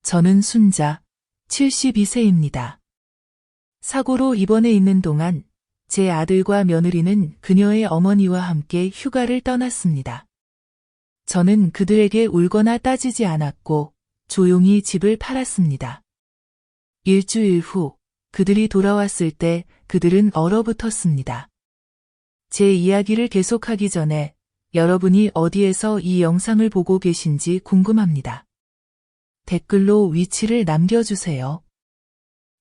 저는 순자, 72세입니다. 사고로 입원해 있는 동안 제 아들과 며느리는 그녀의 어머니와 함께 휴가를 떠났습니다. 저는 그들에게 울거나 따지지 않았고 조용히 집을 팔았습니다. 일주일 후 그들이 돌아왔을 때 그들은 얼어붙었습니다. 제 이야기를 계속하기 전에 여러분이 어디에서 이 영상을 보고 계신지 궁금합니다. 댓글로 위치를 남겨주세요.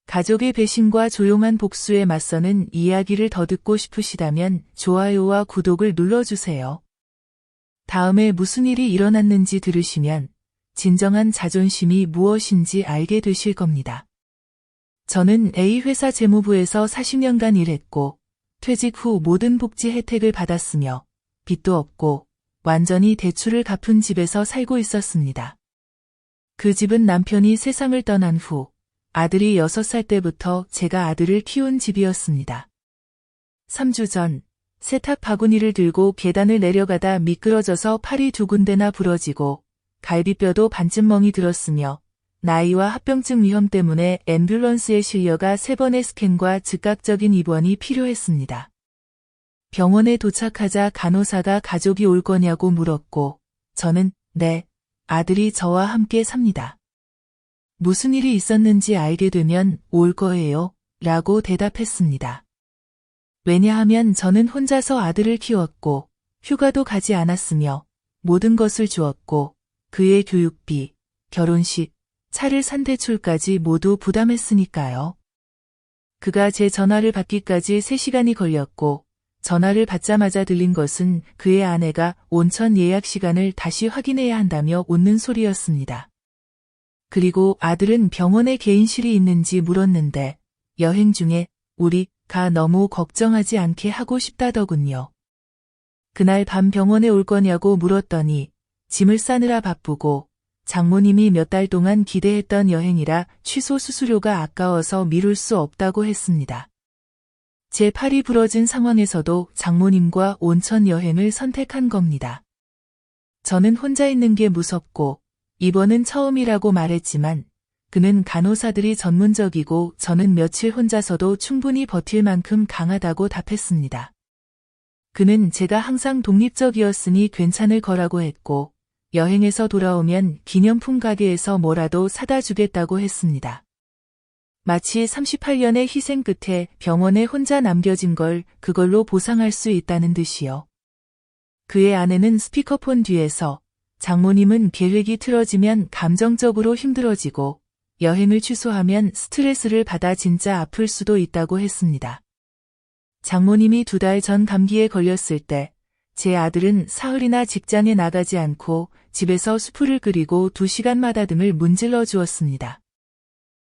가족의 배신과 조용한 복수에 맞서는 이야기를 더 듣고 싶으시다면 좋아요와 구독을 눌러주세요. 다음에 무슨 일이 일어났는지 들으시면 진정한 자존심이 무엇인지 알게 되실 겁니다. 저는 A회사 재무부에서 40년간 일했고 퇴직 후 모든 복지 혜택을 받았으며 빚도 없고 완전히 대출을 갚은 집에서 살고 있었습니다. 그 집은 남편이 세상을 떠난 후 아들이 6살 때부터 제가 아들을 키운 집이었습니다. 3주 전 세탁 바구니를 들고 계단을 내려가다 미끄러져서 팔이 2군데나 부러지고 갈비뼈도 반쯤 멍이 들었으며 나이와 합병증 위험 때문에 앰뷸런스에 실려가 3번의 스캔과 즉각적인 입원이 필요했습니다. 병원에 도착하자 간호사가 가족이 올 거냐고 물었고 저는 네, 아들이 저와 함께 삽니다. 무슨 일이 있었는지 알게 되면 올 거예요 라고 대답했습니다. 왜냐하면 저는 혼자서 아들을 키웠고 휴가도 가지 않았으며 모든 것을 주었고 그의 교육비, 결혼식, 차를 산 대출까지 모두 부담했으니까요. 그가 제 전화를 받기까지 3시간이 걸렸고 전화를 받자마자 들린 것은 그의 아내가 온천 예약 시간을 다시 확인해야 한다며 웃는 소리였습니다. 그리고 아들은 병원에 개인실이 있는지 물었는데 여행 중에 우리가 너무 걱정하지 않게 하고 싶다더군요. 그날 밤 병원에 올 거냐고 물었더니 짐을 싸느라 바쁘고 장모님이 몇 달 동안 기대했던 여행이라 취소 수수료가 아까워서 미룰 수 없다고 했습니다. 제 팔이 부러진 상황에서도 장모님과 온천 여행을 선택한 겁니다. 저는 혼자 있는 게 무섭고 입원은 처음이라고 말했지만 그는 간호사들이 전문적이고 저는 며칠 혼자서도 충분히 버틸 만큼 강하다고 답했습니다. 그는 제가 항상 독립적이었으니 괜찮을 거라고 했고 여행에서 돌아오면 기념품 가게에서 뭐라도 사다 주겠다고 했습니다. 마치 38년의 희생 끝에 병원에 혼자 남겨진 걸 그걸로 보상할 수 있다는 듯이요. 그의 아내는 스피커폰 뒤에서 장모님은 계획이 틀어지면 감정적으로 힘들어지고 여행을 취소하면 스트레스를 받아 진짜 아플 수도 있다고 했습니다. 장모님이 2달 전 감기에 걸렸을 때 제 아들은 사흘이나 직장에 나가지 않고 집에서 수프를 끓이고 2시간마다 등을 문질러 주었습니다.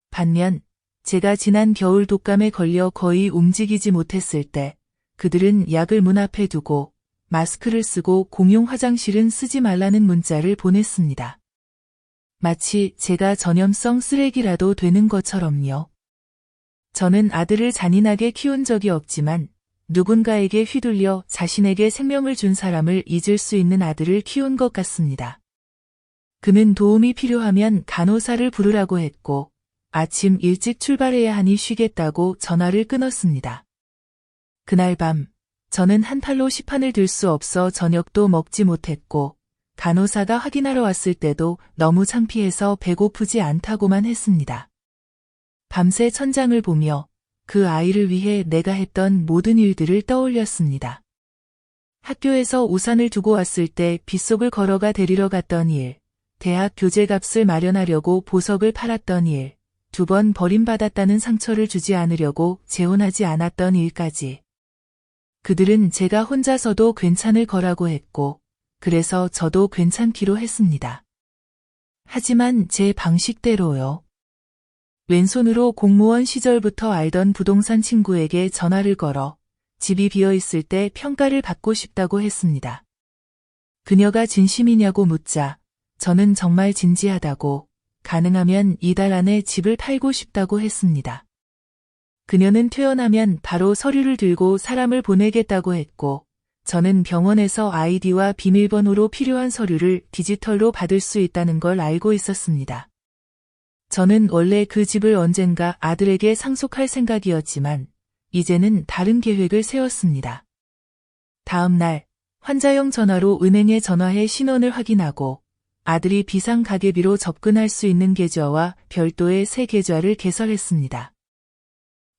반면 제가 지난 겨울 독감에 걸려 거의 움직이지 못했을 때 그들은 약을 문 앞에 두고 마스크를 쓰고 공용 화장실은 쓰지 말라는 문자를 보냈습니다. 마치 제가 전염성 쓰레기라도 되는 것처럼요. 저는 아들을 잔인하게 키운 적이 없지만 누군가에게 휘둘려 자신에게 생명을 준 사람을 잊을 수 있는 아들을 키운 것 같습니다. 그는 도움이 필요하면 간호사를 부르라고 했고 아침 일찍 출발해야 하니 쉬겠다고 전화를 끊었습니다. 그날 밤 저는 한 팔로 시판을 들 수 없어 저녁도 먹지 못했고 간호사가 확인하러 왔을 때도 너무 창피해서 배고프지 않다고만 했습니다. 밤새 천장을 보며 그 아이를 위해 내가 했던 모든 일들을 떠올렸습니다. 학교에서 우산을 두고 왔을 때 빗속을 걸어가 데리러 갔던 일, 대학 교재값을 마련하려고 보석을 팔았던 일, 2번 버림받았다는 상처를 주지 않으려고 재혼하지 않았던 일까지. 그들은 제가 혼자서도 괜찮을 거라고 했고 그래서 저도 괜찮기로 했습니다. 하지만 제 방식대로요. 왼손으로 공무원 시절부터 알던 부동산 친구에게 전화를 걸어 집이 비어있을 때 평가를 받고 싶다고 했습니다. 그녀가 진심이냐고 묻자 저는 정말 진지하다고 가능하면 이달 안에 집을 팔고 싶다고 했습니다. 그녀는 퇴원하면 바로 서류를 들고 사람을 보내겠다고 했고 저는 병원에서 아이디와 비밀번호로 필요한 서류를 디지털로 받을 수 있다는 걸 알고 있었습니다. 저는 원래 그 집을 언젠가 아들에게 상속할 생각이었지만 이제는 다른 계획을 세웠습니다. 다음 날 환자용 전화로 은행에 전화해 신원을 확인하고 아들이 비상가계비로 접근할 수 있는 계좌와 별도의 새 계좌를 개설했습니다.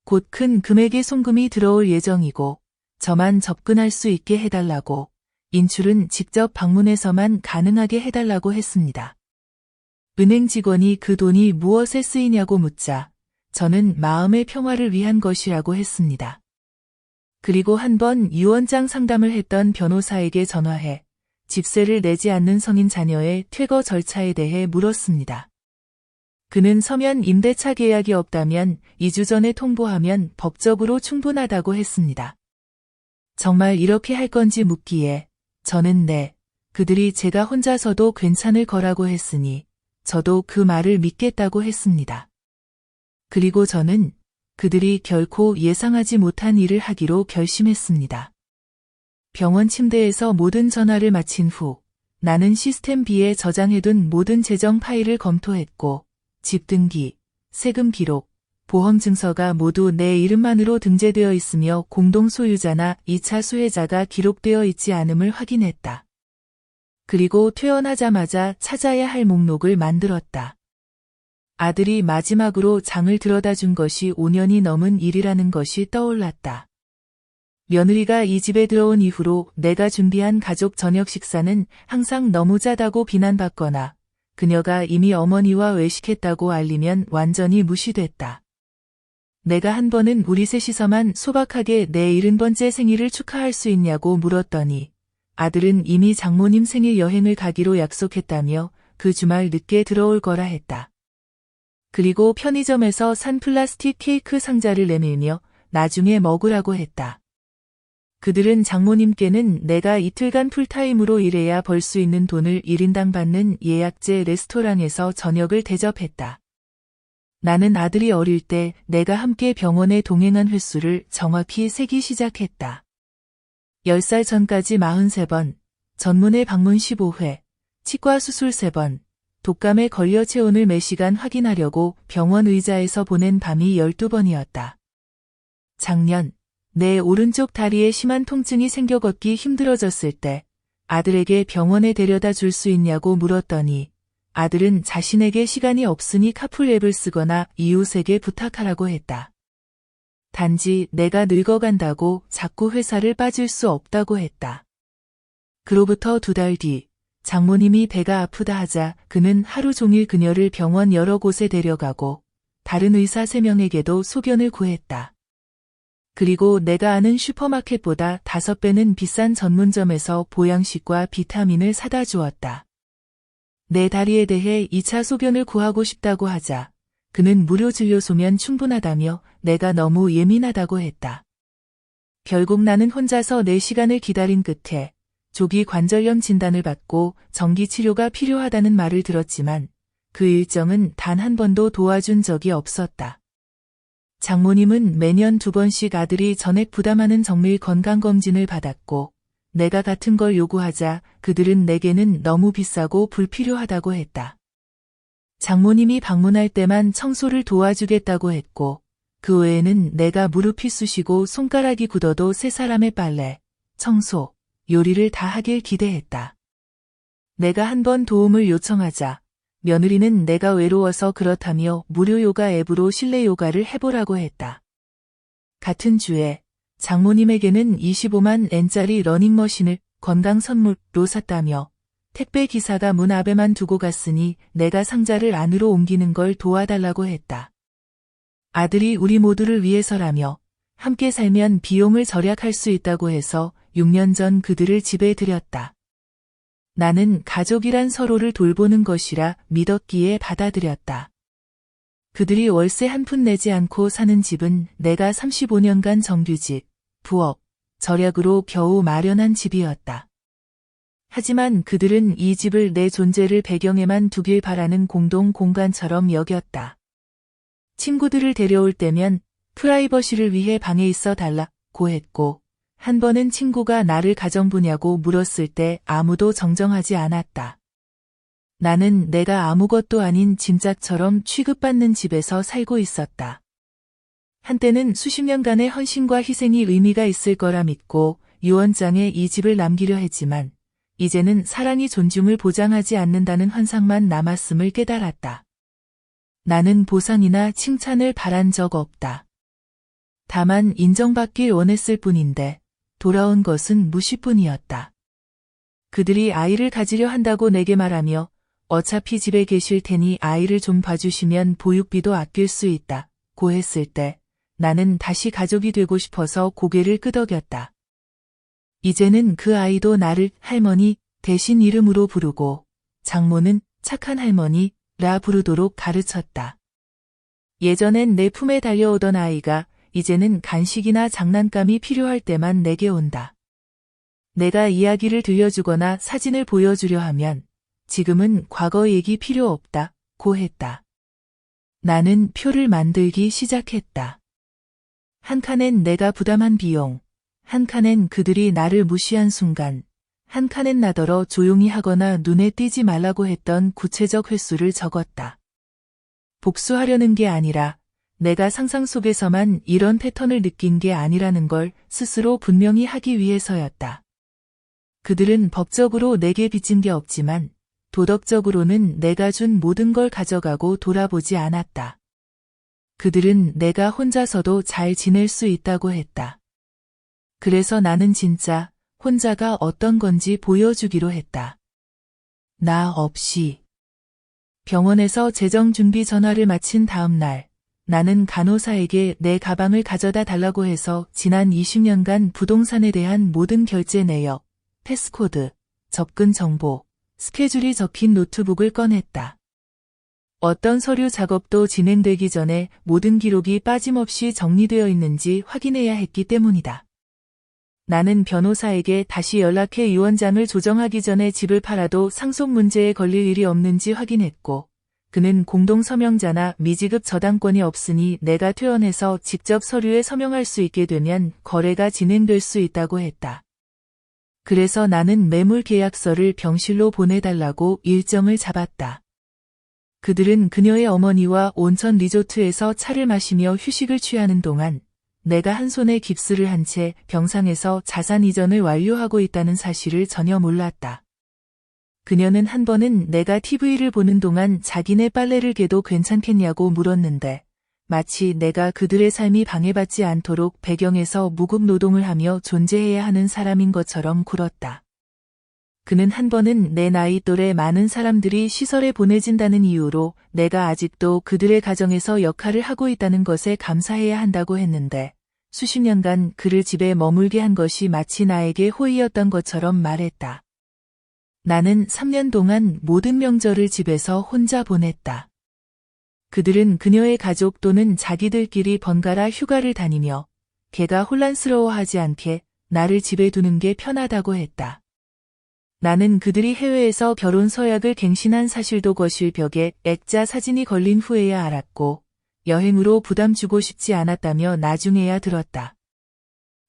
곧 큰 금액의 송금이 들어올 예정이고 저만 접근할 수 있게 해달라고, 인출은 직접 방문해서만 가능하게 해달라고 했습니다. 은행 직원이 그 돈이 무엇에 쓰이냐고 묻자 저는 마음의 평화를 위한 것이라고 했습니다. 그리고 한번 유언장 상담을 했던 변호사에게 전화해 집세를 내지 않는 성인 자녀의 퇴거 절차에 대해 물었습니다. 그는 서면 임대차 계약이 없다면 2주 전에 통보하면 법적으로 충분하다고 했습니다. 정말 이렇게 할 건지 묻기에 저는 네, 그들이 제가 혼자서도 괜찮을 거라고 했으니 저도 그 말을 믿겠다고 했습니다. 그리고 저는 그들이 결코 예상하지 못한 일을 하기로 결심했습니다. 병원 침대에서 모든 전화를 마친 후 나는 시스템 B에 저장해둔 모든 재정 파일을 검토했고 집 등기, 세금 기록, 보험 증서가 모두 내 이름만으로 등재되어 있으며 공동 소유자나 2차 수혜자가 기록되어 있지 않음을 확인했다. 그리고 퇴원하자마자 찾아야 할 목록을 만들었다. 아들이 마지막으로 장을 들여다 준 것이 5년이 넘은 일이라는 것이 떠올랐다. 며느리가 이 집에 들어온 이후로 내가 준비한 가족 저녁 식사는 항상 너무 짜다고 비난받거나 그녀가 이미 어머니와 외식했다고 알리면 완전히 무시됐다. 내가 한 번은 우리 셋이서만 소박하게 내 70번째 생일을 축하할 수 있냐고 물었더니 아들은 이미 장모님 생일 여행을 가기로 약속했다며 그 주말 늦게 들어올 거라 했다. 그리고 편의점에서 산 플라스틱 케이크 상자를 내밀며 나중에 먹으라고 했다. 그들은 장모님께는 내가 이틀간 풀타임으로 일해야 벌 수 있는 돈을 1인당 받는 예약제 레스토랑에서 저녁을 대접했다. 나는 아들이 어릴 때 내가 함께 병원에 동행한 횟수를 정확히 세기 시작했다. 10살 전까지 43번, 전문의 방문 15회, 치과 수술 3번, 독감에 걸려 체온을 매시간 확인하려고 병원 의자에서 보낸 밤이 12번이었다. 작년, 내 오른쪽 다리에 심한 통증이 생겨 걷기 힘들어졌을 때 아들에게 병원에 데려다 줄 수 있냐고 물었더니 아들은 자신에게 시간이 없으니 카풀 앱을 쓰거나 이웃에게 부탁하라고 했다. 단지 내가 늙어간다고 자꾸 회사를 빠질 수 없다고 했다. 그로부터 2달 뒤 장모님이 배가 아프다 하자 그는 하루 종일 그녀를 병원 여러 곳에 데려가고 다른 의사 3명에게도 소견을 구했다. 그리고 내가 아는 슈퍼마켓보다 5배는 비싼 전문점에서 보양식과 비타민을 사다 주었다. 내 다리에 대해 2차 소견을 구하고 싶다고 하자 그는 무료 진료소면 충분하다며 내가 너무 예민하다고 했다. 결국 나는 혼자서 4시간을 기다린 끝에 조기 관절염 진단을 받고 정기 치료가 필요하다는 말을 들었지만 그 일정은 단 한 번도 도와준 적이 없었다. 장모님은 매년 2번씩 아들이 전액 부담하는 정밀 건강검진을 받았고 내가 같은 걸 요구하자 그들은 내게는 너무 비싸고 불필요하다고 했다. 장모님이 방문할 때만 청소를 도와주겠다고 했고 그 외에는 내가 무릎이 쑤시고 손가락이 굳어도 3사람의 빨래, 청소, 요리를 다 하길 기대했다. 내가 한 번 도움을 요청하자 며느리는 내가 외로워서 그렇다며 무료 요가 앱으로 실내 요가를 해보라고 했다. 같은 주에 장모님에게는 25만 엔짜리 러닝머신을 건강 선물로 샀다며 택배 기사가 문 앞에만 두고 갔으니 내가 상자를 안으로 옮기는 걸 도와달라고 했다. 아들이 우리 모두를 위해서라며 함께 살면 비용을 절약할 수 있다고 해서 6년 전 그들을 집에 들였다. 나는 가족이란 서로를 돌보는 것이라 믿었기에 받아들였다. 그들이 월세 한 푼 내지 않고 사는 집은 내가 35년간 정규직, 부업, 절약으로 겨우 마련한 집이었다. 하지만 그들은 이 집을 내 존재를 배경에만 두길 바라는 공동 공간처럼 여겼다. 친구들을 데려올 때면 프라이버시를 위해 방에 있어 달라고 했고 한 번은 친구가 나를 가정부냐고 물었을 때 아무도 정정하지 않았다. 나는 내가 아무것도 아닌 짐짝처럼 취급받는 집에서 살고 있었다. 한때는 수십 년간의 헌신과 희생이 의미가 있을 거라 믿고 유언장에 이 집을 남기려 했지만 이제는 사랑이 존중을 보장하지 않는다는 환상만 남았음을 깨달았다. 나는 보상이나 칭찬을 바란 적 없다. 다만 인정받길 원했을 뿐인데 돌아온 것은 무시뿐이었다. 그들이 아이를 가지려 한다고 내게 말하며 어차피 집에 계실 테니 아이를 좀 봐주시면 보육비도 아낄 수 있다 고 했을 때 나는 다시 가족이 되고 싶어서 고개를 끄덕였다. 이제는 그 아이도 나를 할머니 대신 이름으로 부르고 장모는 착한 할머니라 부르도록 가르쳤다. 예전엔 내 품에 달려오던 아이가 이제는 간식이나 장난감이 필요할 때만 내게 온다. 내가 이야기를 들려주거나 사진을 보여주려 하면 지금은 과거 얘기 필요 없다 고 했다. 나는 표를 만들기 시작했다. 한 칸엔 내가 부담한 비용, 한 칸엔 그들이 나를 무시한 순간, 한 칸엔 나더러 조용히 하거나 눈에 띄지 말라고 했던 구체적 횟수를 적었다. 복수하려는 게 아니라 내가 상상 속에서만 이런 패턴을 느낀 게 아니라는 걸 스스로 분명히 하기 위해서였다. 그들은 법적으로 내게 빚진 게 없지만 도덕적으로는 내가 준 모든 걸 가져가고 돌아보지 않았다. 그들은 내가 혼자서도 잘 지낼 수 있다고 했다. 그래서 나는 진짜 혼자가 어떤 건지 보여주기로 했다. 나 없이. 병원에서 재정준비 전화를 마친 다음 날, 나는 간호사에게 내 가방을 가져다 달라고 해서 지난 20년간 부동산에 대한 모든 결제 내역, 패스코드, 접근 정보, 스케줄이 적힌 노트북을 꺼냈다. 어떤 서류 작업도 진행되기 전에 모든 기록이 빠짐없이 정리되어 있는지 확인해야 했기 때문이다. 나는 변호사에게 다시 연락해 유언장을 조정하기 전에 집을 팔아도 상속 문제에 걸릴 일이 없는지 확인했고, 그는 공동서명자나 미지급 저당권이 없으니 내가 퇴원해서 직접 서류에 서명할 수 있게 되면 거래가 진행될 수 있다고 했다. 그래서 나는 매물 계약서를 병실로 보내달라고 일정을 잡았다. 그들은 그녀의 어머니와 온천 리조트에서 차를 마시며 휴식을 취하는 동안 내가 한 손에 깁스를 한 채 병상에서 자산 이전을 완료하고 있다는 사실을 전혀 몰랐다. 그녀는 한 번은 내가 TV를 보는 동안 자기네 빨래를 개도 괜찮겠냐고 물었는데 마치 내가 그들의 삶이 방해받지 않도록 배경에서 무급 노동을 하며 존재해야 하는 사람인 것처럼 굴었다. 그는 한 번은 내 나이 또래 많은 사람들이 시설에 보내진다는 이유로 내가 아직도 그들의 가정에서 역할을 하고 있다는 것에 감사해야 한다고 했는데 수십 년간 그를 집에 머물게 한 것이 마치 나에게 호의였던 것처럼 말했다. 나는 3년 동안 모든 명절을 집에서 혼자 보냈다. 그들은 그녀의 가족 또는 자기들끼리 번갈아 휴가를 다니며 걔가 혼란스러워하지 않게 나를 집에 두는 게 편하다고 했다. 나는 그들이 해외에서 결혼 서약을 갱신한 사실도 거실 벽에 액자 사진이 걸린 후에야 알았고 여행으로 부담 주고 싶지 않았다며 나중에야 들었다.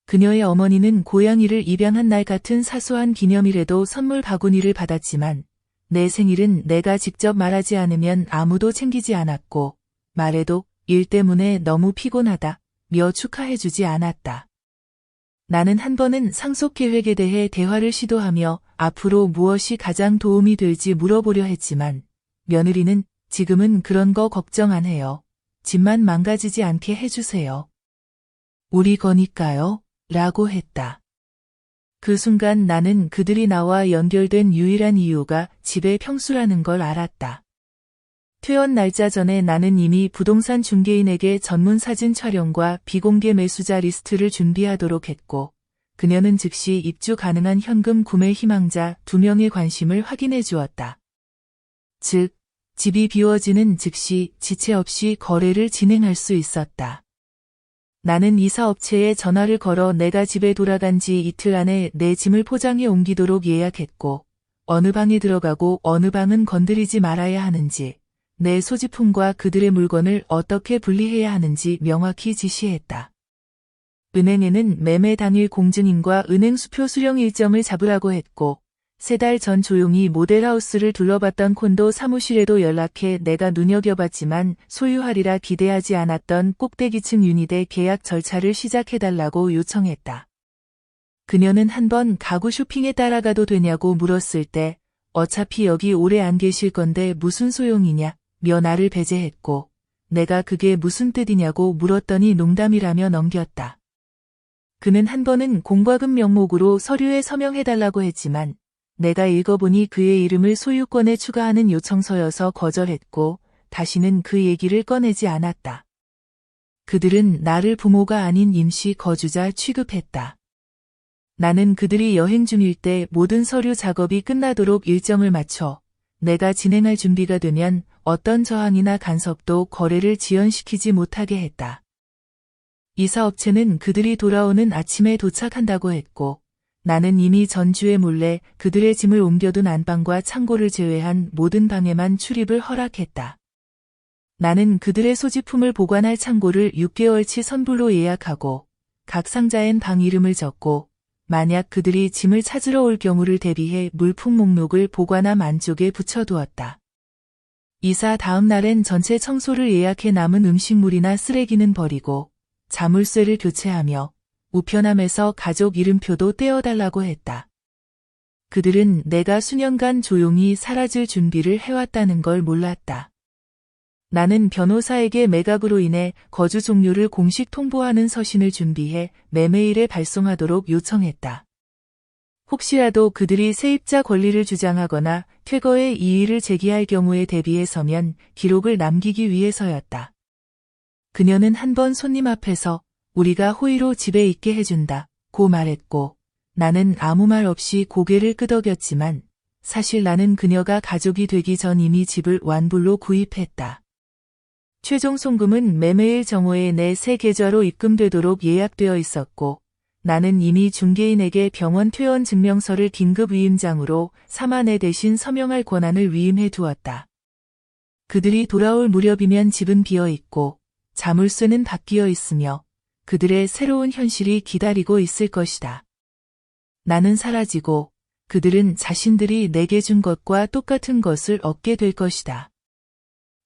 그녀의 어머니는 고양이를 입양한 날 같은 사소한 기념일에도 선물 바구니를 받았지만 내 생일은 내가 직접 말하지 않으면 아무도 챙기지 않았고 말해도 일 때문에 너무 피곤하다며 축하해주지 않았다. 나는 한 번은 상속 계획에 대해 대화를 시도하며 앞으로 무엇이 가장 도움이 될지 물어보려 했지만 며느리는 지금은 그런 거 걱정 안 해요. 집만 망가지지 않게 해주세요. 우리 거니까요? 라고 했다. 그 순간 나는 그들이 나와 연결된 유일한 이유가 집의 평수라는 걸 알았다. 퇴원 날짜 전에 나는 이미 부동산 중개인에게 전문 사진 촬영과 비공개 매수자 리스트를 준비하도록 했고 그녀는 즉시 입주 가능한 현금 구매 희망자 2명의 관심을 확인해 주었다. 즉, 집이 비워지는 즉시 지체 없이 거래를 진행할 수 있었다. 나는 이사업체에 전화를 걸어 내가 집에 돌아간 지 이틀 안에 내 짐을 포장해 옮기도록 예약했고 어느 방에 들어가고 어느 방은 건드리지 말아야 하는지 내 소지품과 그들의 물건을 어떻게 분리해야 하는지 명확히 지시했다. 은행에는 매매 당일 공증인과 은행 수표 수령 일정을 잡으라고 했고 3달 전 조용히 모델하우스를 둘러봤던 콘도 사무실에도 연락해 내가 눈여겨봤지만 소유하리라 기대하지 않았던 꼭대기층 유닛의 계약 절차를 시작해달라고 요청했다. 그녀는 한번 가구 쇼핑에 따라가도 되냐고 물었을 때 어차피 여기 오래 안 계실 건데 무슨 소용이냐 며 나를 배제했고 내가 그게 무슨 뜻이냐고 물었더니 농담이라며 넘겼다. 그는 한 번은 공과금 명목으로 서류에 서명해달라고 했지만 내가 읽어보니 그의 이름을 소유권에 추가하는 요청서여서 거절했고 다시는 그 얘기를 꺼내지 않았다. 그들은 나를 부모가 아닌 임시 거주자 취급했다. 나는 그들이 여행 중일 때 모든 서류 작업이 끝나도록 일정을 맞춰 내가 진행할 준비가 되면 어떤 저항이나 간섭도 거래를 지연시키지 못하게 했다. 이사업체는 그들이 돌아오는 아침에 도착한다고 했고 나는 이미 전주에 몰래 그들의 짐을 옮겨둔 안방과 창고를 제외한 모든 방에만 출입을 허락했다. 나는 그들의 소지품을 보관할 창고를 6개월치 선불로 예약하고 각 상자엔 방 이름을 적고 만약 그들이 짐을 찾으러 올 경우를 대비해 물품 목록을 보관함 안쪽에 붙여두었다. 이사 다음 날엔 전체 청소를 예약해 남은 음식물이나 쓰레기는 버리고 자물쇠를 교체하며 우편함에서 가족 이름표도 떼어달라고 했다. 그들은 내가 수년간 조용히 사라질 준비를 해왔다는 걸 몰랐다. 나는 변호사에게 매각으로 인해 거주 종료를 공식 통보하는 서신을 준비해 매메일에 발송하도록 요청했다. 혹시라도 그들이 세입자 권리를 주장하거나 퇴거의 이의를 제기할 경우에 대비해서면 기록을 남기기 위해서였다. 그녀는 한 번 손님 앞에서 우리가 호의로 집에 있게 해준다 고 말했고 나는 아무 말 없이 고개를 끄덕였지만 사실 나는 그녀가 가족이 되기 전 이미 집을 완불로 구입했다. 최종 송금은 매매일 정오에 내 새 계좌로 입금되도록 예약되어 있었고 나는 이미 중개인에게 병원 퇴원 증명서를 긴급 위임장으로 사만에 대신 서명할 권한을 위임해 두었다. 그들이 돌아올 무렵이면 집은 비어 있고 자물쇠는 바뀌어 있으며 그들의 새로운 현실이 기다리고 있을 것이다. 나는 사라지고 그들은 자신들이 내게 준 것과 똑같은 것을 얻게 될 것이다.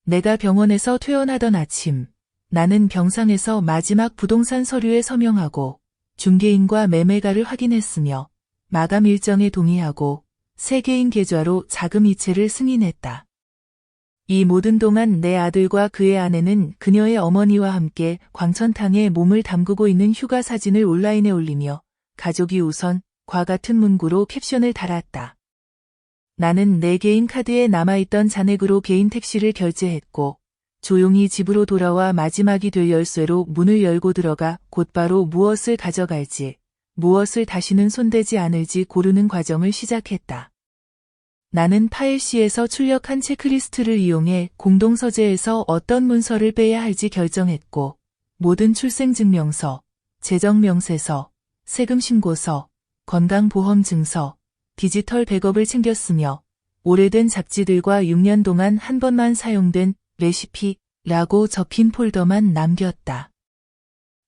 내가 병원에서 퇴원하던 아침, 나는 병상에서 마지막 부동산 서류에 서명하고 중개인과 매매가를 확인했으며 마감 일정에 동의하고 새 개인 계좌로 자금 이체를 승인했다. 이 모든 동안 내 아들과 그의 아내는 그녀의 어머니와 함께 광천탕에 몸을 담그고 있는 휴가 사진을 온라인에 올리며 가족이 우선 과 같은 문구로 캡션을 달았다. 나는 내 개인 카드에 남아있던 잔액으로 개인 택시를 결제했고 조용히 집으로 돌아와 마지막이 될 열쇠로 문을 열고 들어가 곧바로 무엇을 가져갈지, 무엇을 다시는 손대지 않을지 고르는 과정을 시작했다. 나는 파일C에서 출력한 체크리스트를 이용해 공동서재에서 어떤 문서를 빼야 할지 결정했고 모든 출생증명서, 재정명세서, 세금신고서, 건강보험증서, 디지털 백업을 챙겼으며 오래된 잡지들과 6년 동안 한 번만 사용된 레시피라고 적힌 폴더만 남겼다.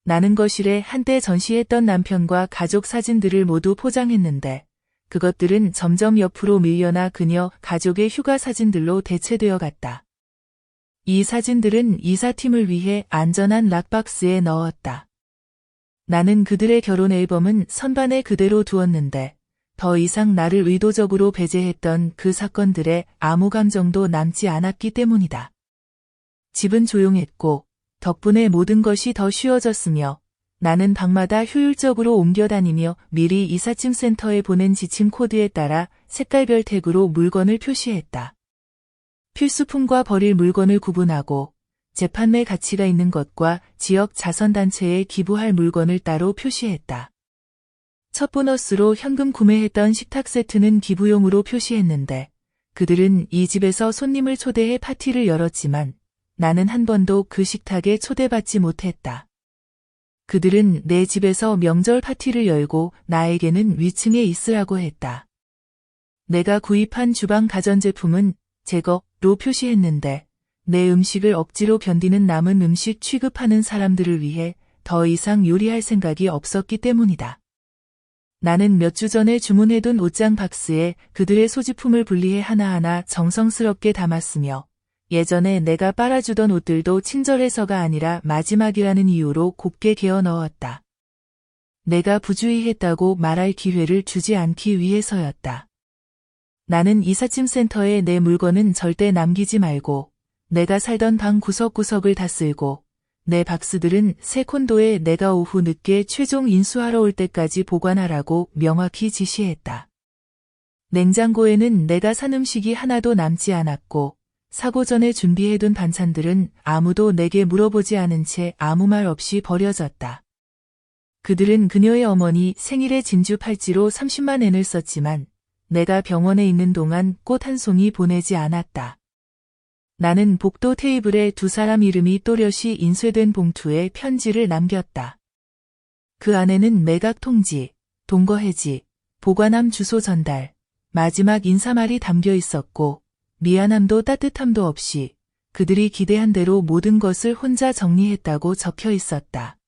나는 거실에 한때 전시했던 남편과 가족 사진들을 모두 포장했는데 그것들은 점점 옆으로 밀려나 그녀 가족의 휴가 사진들로 대체되어 갔다. 이 사진들은 이사팀을 위해 안전한 락박스에 넣었다. 나는 그들의 결혼 앨범은 선반에 그대로 두었는데 더 이상 나를 의도적으로 배제했던 그 사건들에 아무 감정도 남지 않았기 때문이다. 집은 조용했고 덕분에 모든 것이 더 쉬워졌으며 나는 방마다 효율적으로 옮겨다니며 미리 이삿짐 센터에 보낸 지침 코드에 따라 색깔별 태그로 물건을 표시했다. 필수품과 버릴 물건을 구분하고 재판매 가치가 있는 것과 지역 자선단체에 기부할 물건을 따로 표시했다. 첫 보너스로 현금 구매했던 식탁 세트는 기부용으로 표시했는데 그들은 이 집에서 손님을 초대해 파티를 열었지만 나는 한 번도 그 식탁에 초대받지 못했다. 그들은 내 집에서 명절 파티를 열고 나에게는 위층에 있으라고 했다. 내가 구입한 주방 가전제품은 제거로 표시했는데 내 음식을 억지로 견디는 남은 음식 취급하는 사람들을 위해 더 이상 요리할 생각이 없었기 때문이다. 나는 몇 주 전에 주문해둔 옷장 박스에 그들의 소지품을 분리해 하나하나 정성스럽게 담았으며 예전에 내가 빨아주던 옷들도 친절해서가 아니라 마지막이라는 이유로 곱게 개어 넣었다. 내가 부주의했다고 말할 기회를 주지 않기 위해서였다. 나는 이삿짐센터에 내 물건은 절대 남기지 말고 내가 살던 방 구석구석을 다 쓸고 내 박스들은 새 콘도에 내가 오후 늦게 최종 인수하러 올 때까지 보관하라고 명확히 지시했다. 냉장고에는 내가 산 음식이 하나도 남지 않았고 사고 전에 준비해둔 반찬들은 아무도 내게 물어보지 않은 채 아무 말 없이 버려졌다. 그들은 그녀의 어머니 생일에 진주 팔찌로 30만 엔을 썼지만 내가 병원에 있는 동안 꽃 한 송이 보내지 않았다. 나는 복도 테이블에 두 사람 이름이 또렷이 인쇄된 봉투에 편지를 남겼다. 그 안에는 매각 통지, 동거 해지, 보관함 주소 전달, 마지막 인사말이 담겨 있었고 미안함도 따뜻함도 없이 그들이 기대한 대로 모든 것을 혼자 정리했다고 적혀 있었다.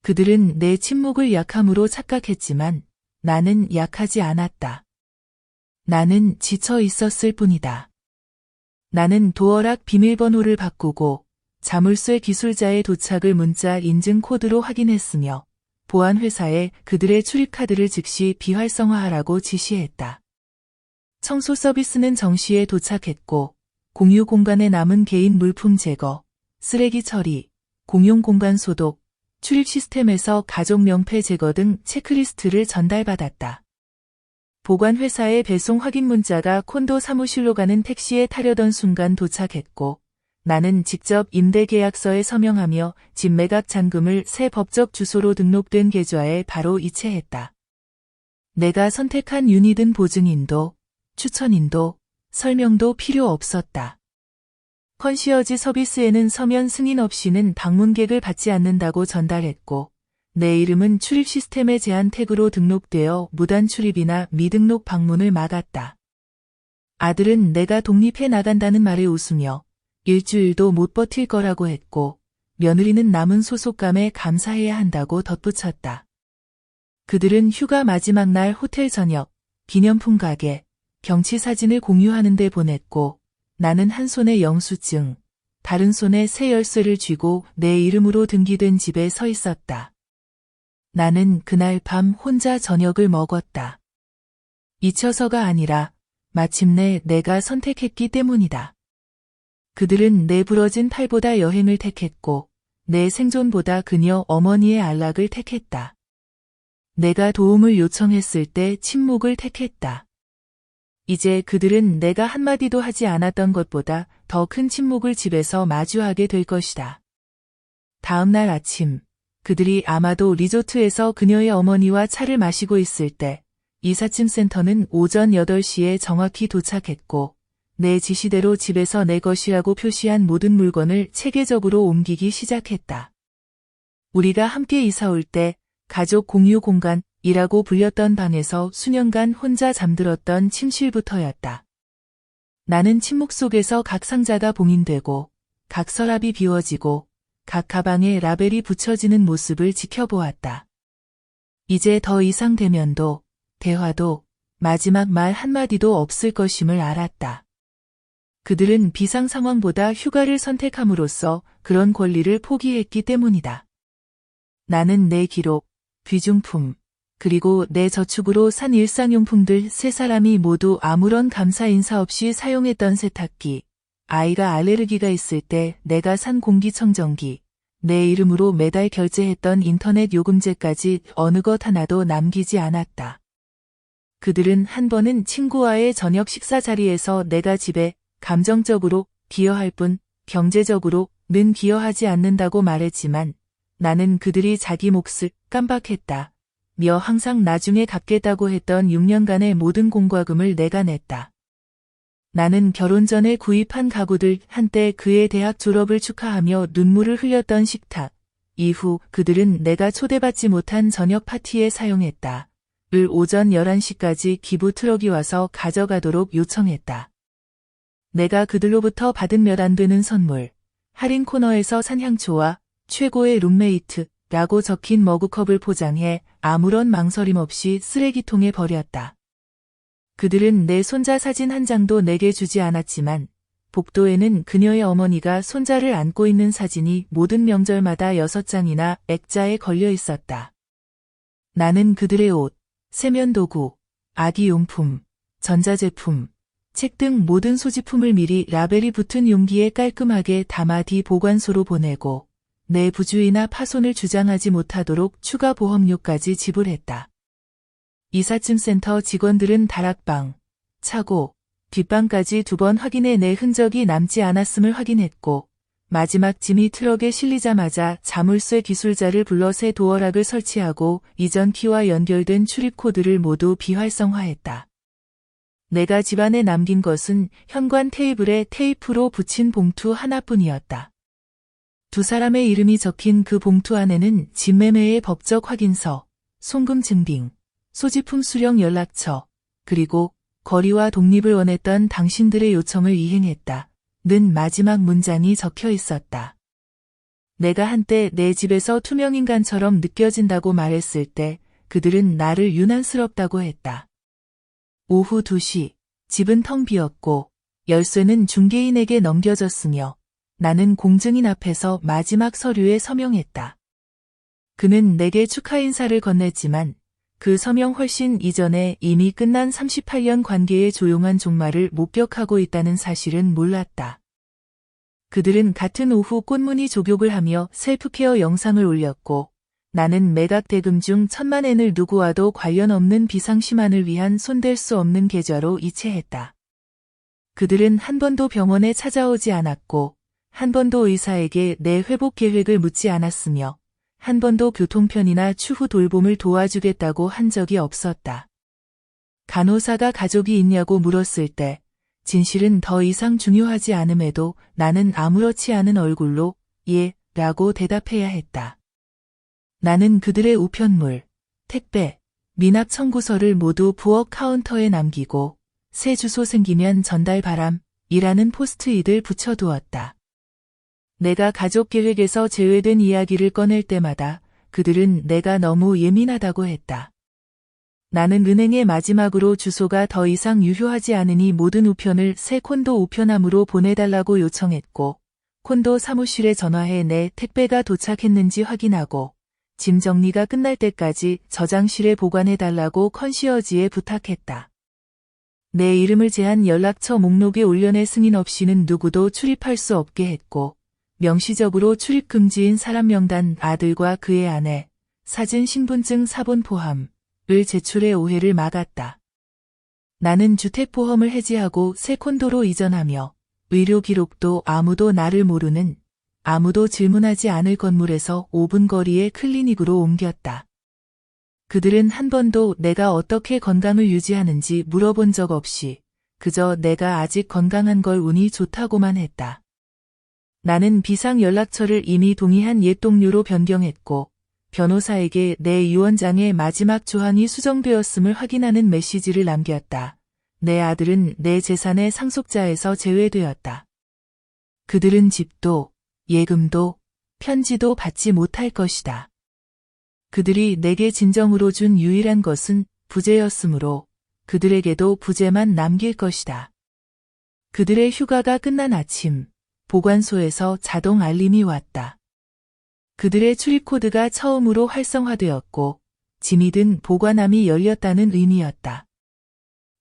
그들은 내 침묵을 약함으로 착각했지만 나는 약하지 않았다. 나는 지쳐 있었을 뿐이다. 나는 도어락 비밀번호를 바꾸고 자물쇠 기술자의 도착을 문자 인증 코드로 확인했으며 보안회사에 그들의 출입카드를 즉시 비활성화하라고 지시했다. 청소 서비스는 정시에 도착했고 공유 공간에 남은 개인 물품 제거, 쓰레기 처리, 공용 공간 소독, 출입 시스템에서 가족 명패 제거 등 체크리스트를 전달받았다. 보관회사의 배송 확인 문자가 콘도 사무실로 가는 택시에 타려던 순간 도착했고 나는 직접 임대계약서에 서명하며 집 매각 잔금을 새 법적 주소로 등록된 계좌에 바로 이체했다. 내가 선택한 유니든 보증인도 추천인도 설명도 필요 없었다. 컨시어지 서비스에는 서면 승인 없이는 방문객을 받지 않는다고 전달했고 내 이름은 출입 시스템의 제한 태그로 등록되어 무단 출입이나 미등록 방문을 막았다. 아들은 내가 독립해 나간다는 말에 웃으며 일주일도 못 버틸 거라고 했고 며느리는 남은 소속감에 감사해야 한다고 덧붙였다. 그들은 휴가 마지막 날 호텔 저녁, 기념품 가게, 경치 사진을 공유하는 데 보냈고 나는 한 손에 영수증, 다른 손에 새 열쇠를 쥐고 내 이름으로 등기된 집에 서 있었다. 나는 그날 밤 혼자 저녁을 먹었다. 잊혀서가 아니라 마침내 내가 선택했기 때문이다. 그들은 내 부러진 팔보다 여행을 택했고 내 생존보다 그녀 어머니의 안락을 택했다. 내가 도움을 요청했을 때 침묵을 택했다. 이제 그들은 내가 한마디도 하지 않았던 것보다 더 큰 침묵을 집에서 마주하게 될 것이다. 다음 날 아침 그들이 아마도 리조트에서 그녀의 어머니와 차를 마시고 있을 때 이삿짐센터는 오전 8시에 정확히 도착했고 내 지시대로 집에서 내 것이라고 표시한 모든 물건을 체계적으로 옮기기 시작했다. 우리가 함께 이사 올 때 가족 공유 공간이라고 불렸던 방에서 수년간 혼자 잠들었던 침실부터였다. 나는 침묵 속에서 각 상자가 봉인되고 각 서랍이 비워지고 각 가방에 라벨이 붙여지는 모습을 지켜보았다. 이제 더 이상 대면도, 대화도, 마지막 말 한마디도 없을 것임을 알았다. 그들은 비상 상황보다 휴가를 선택함으로써 그런 권리를 포기했기 때문이다. 나는 내 기록, 귀중품, 그리고 내 저축으로 산 일상용품들 세 사람이 모두 아무런 감사 인사 없이 사용했던 세탁기, 아이가 알레르기가 있을 때 내가 산 공기청정기, 내 이름으로 매달 결제했던 인터넷 요금제까지 어느 것 하나도 남기지 않았다. 그들은 한 번은 친구와의 저녁 식사 자리에서 내가 집에 감정적으로 기여할 뿐 경제적으로는 기여하지 않는다고 말했지만 나는 그들이 자기 몫을 깜박했다. 며 항상 나중에 갚겠다고 했던 6년간의 모든 공과금을 내가 냈다. 나는 결혼 전에 구입한 가구들, 한때 그의 대학 졸업을 축하하며 눈물을 흘렸던 식탁, 이후 그들은 내가 초대받지 못한 저녁 파티에 사용했다. 을 오전 11시까지 기부 트럭이 와서 가져가도록 요청했다. 내가 그들로부터 받은 몇 안 되는 선물, 할인 코너에서 산 향초와 최고의 룸메이트, 라고 적힌 머그컵을 포장해 아무런 망설임 없이 쓰레기통에 버렸다. 그들은 내 손자 사진 한 장도 내게 주지 않았지만 복도에는 그녀의 어머니가 손자를 안고 있는 사진이 모든 명절마다 6장이나 액자에 걸려 있었다. 나는 그들의 옷, 세면도구, 아기용품, 전자제품, 책 등 모든 소지품을 미리 라벨이 붙은 용기에 깔끔하게 담아 보관소로 보내고 내 부주의나 파손을 주장하지 못하도록 추가 보험료까지 지불했다. 이삿짐 센터 직원들은 다락방, 차고, 뒷방까지 2번 확인해 내 흔적이 남지 않았음을 확인했고 마지막 짐이 트럭에 실리자마자 자물쇠 기술자를 불러 새 도어락을 설치하고 이전 키와 연결된 출입 코드를 모두 비활성화했다. 내가 집안에 남긴 것은 현관 테이블에 테이프로 붙인 봉투 하나뿐이었다. 2 사람의 이름이 적힌 그 봉투 안에는 집매매의 법적 확인서, 송금 증빙, 소지품 수령 연락처, 그리고 거리와 독립을 원했던 당신들의 요청을 이행했다. 는 마지막 문장이 적혀 있었다. 내가 한때 내 집에서 투명인간처럼 느껴진다고 말했을 때 그들은 나를 유난스럽다고 했다. 오후 2시, 집은 텅 비었고 열쇠는 중개인에게 넘겨졌으며 나는 공증인 앞에서 마지막 서류에 서명했다. 그는 내게 축하 인사를 건넸지만 그 서명 훨씬 이전에 이미 끝난 38년 관계의 조용한 종말을 목격하고 있다는 사실은 몰랐다. 그들은 같은 오후 꽃무늬 족욕을 하며 셀프케어 영상을 올렸고 나는 매각 대금 중 10,000엔을 누구와도 관련 없는 비상시만을 위한 손댈 수 없는 계좌로 이체했다. 그들은 한 번도 병원에 찾아오지 않았고 한 번도 의사에게 내 회복 계획을 묻지 않았으며 한 번도 교통편이나 추후 돌봄을 도와주겠다고 한 적이 없었다. 간호사가 가족이 있냐고 물었을 때 진실은 더 이상 중요하지 않음에도 나는 아무렇지 않은 얼굴로 예, 라고 대답해야 했다. 나는 그들의 우편물, 택배, 미납 청구서를 모두 부엌 카운터에 남기고 새 주소 생기면 전달 바람이라는 포스트잇을 붙여두었다. 내가 가족 계획에서 제외된 이야기를 꺼낼 때마다 그들은 내가 너무 예민하다고 했다. 나는 은행에 마지막으로 주소가 더 이상 유효하지 않으니 모든 우편을 새 콘도 우편함으로 보내달라고 요청했고 콘도 사무실에 전화해 내 택배가 도착했는지 확인하고 짐 정리가 끝날 때까지 저장실에 보관해달라고 컨시어지에 부탁했다. 내 이름을 제한 연락처 목록에 올려내 승인 없이는 누구도 출입할 수 없게 했고 명시적으로 출입 금지인 사람 명단 아들과 그의 아내, 사진 신분증 사본 포함을 제출해 오해를 막았다. 나는 주택보험을 해지하고 새 콘도로 이전하며 의료 기록도 아무도 나를 모르는 아무도 질문하지 않을 건물에서 5분 거리의 클리닉으로 옮겼다. 그들은 한 번도 내가 어떻게 건강을 유지하는지 물어본 적 없이 그저 내가 아직 건강한 걸 운이 좋다고만 했다. 나는 비상연락처를 이미 동의한 옛 동료로 변경했고 변호사에게 내 유언장의 마지막 조항이 수정되었음을 확인하는 메시지를 남겼다. 내 아들은 내 재산의 상속자에서 제외되었다. 그들은 집도, 예금도, 편지도 받지 못할 것이다. 그들이 내게 진정으로 준 유일한 것은 부재였으므로 그들에게도 부재만 남길 것이다. 그들의 휴가가 끝난 아침, 보관소에서 자동 알림이 왔다. 그들의 출입코드가 처음으로 활성화되었고 짐이 든 보관함이 열렸다는 의미였다.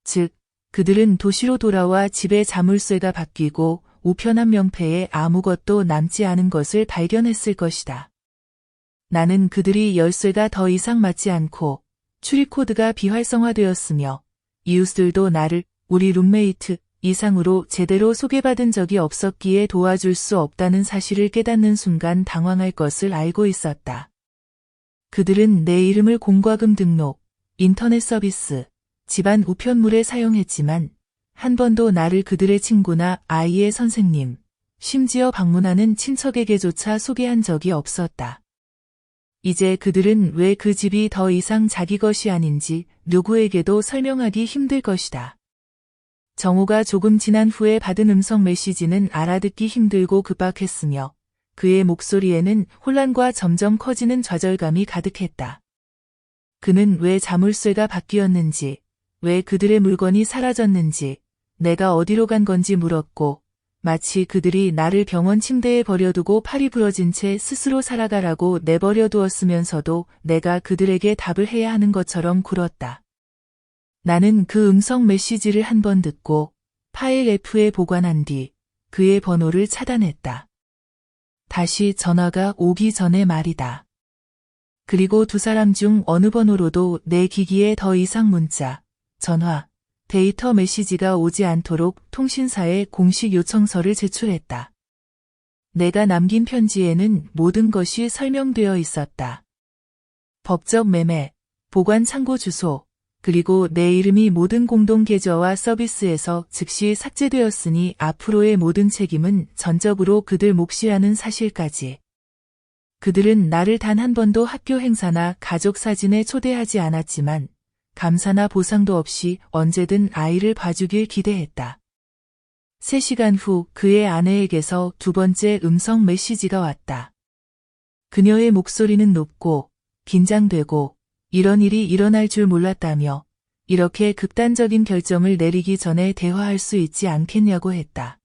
즉, 그들은 도시로 돌아와 집의 자물쇠가 바뀌고 우편함 명패에 아무것도 남지 않은 것을 발견했을 것이다. 나는 그들이 열쇠가 더 이상 맞지 않고 출입코드가 비활성화되었으며 이웃들도 나를 우리 룸메이트 이상으로 제대로 소개받은 적이 없었기에 도와줄 수 없다는 사실을 깨닫는 순간 당황할 것을 알고 있었다. 그들은 내 이름을 공과금 등록, 인터넷 서비스, 집안 우편물에 사용했지만 한 번도 나를 그들의 친구나 아이의 선생님, 심지어 방문하는 친척에게조차 소개한 적이 없었다. 이제 그들은 왜 그 집이 더 이상 자기 것이 아닌지 누구에게도 설명하기 힘들 것이다. 정오가 조금 지난 후에 받은 음성 메시지는 알아듣기 힘들고 급박했으며 그의 목소리에는 혼란과 점점 커지는 좌절감이 가득했다. 그는 왜 자물쇠가 바뀌었는지, 왜 그들의 물건이 사라졌는지, 내가 어디로 간 건지 물었고, 마치 그들이 나를 병원 침대에 버려두고 팔이 부러진 채 스스로 살아가라고 내버려 두었으면서도 내가 그들에게 답을 해야 하는 것처럼 굴었다. 나는 그 음성 메시지를 한 번 듣고 파일 F에 보관한 뒤 그의 번호를 차단했다. 다시 전화가 오기 전에 말이다. 그리고 두 사람 중 어느 번호로도 내 기기에 더 이상 문자, 전화, 데이터 메시지가 오지 않도록 통신사에 공식 요청서를 제출했다. 내가 남긴 편지에는 모든 것이 설명되어 있었다. 법적 매매, 보관 창고 주소, 그리고 내 이름이 모든 공동 계좌와 서비스에서 즉시 삭제되었으니 앞으로의 모든 책임은 전적으로 그들 몫이라는 사실까지. 그들은 나를 단 한 번도 학교 행사나 가족 사진에 초대하지 않았지만 감사나 보상도 없이 언제든 아이를 봐주길 기대했다. 3시간 후 그의 아내에게서 두 번째 음성 메시지가 왔다. 그녀의 목소리는 높고 긴장되고 이런 일이 일어날 줄 몰랐다며 이렇게 극단적인 결정을 내리기 전에 대화할 수 있지 않겠냐고 했다.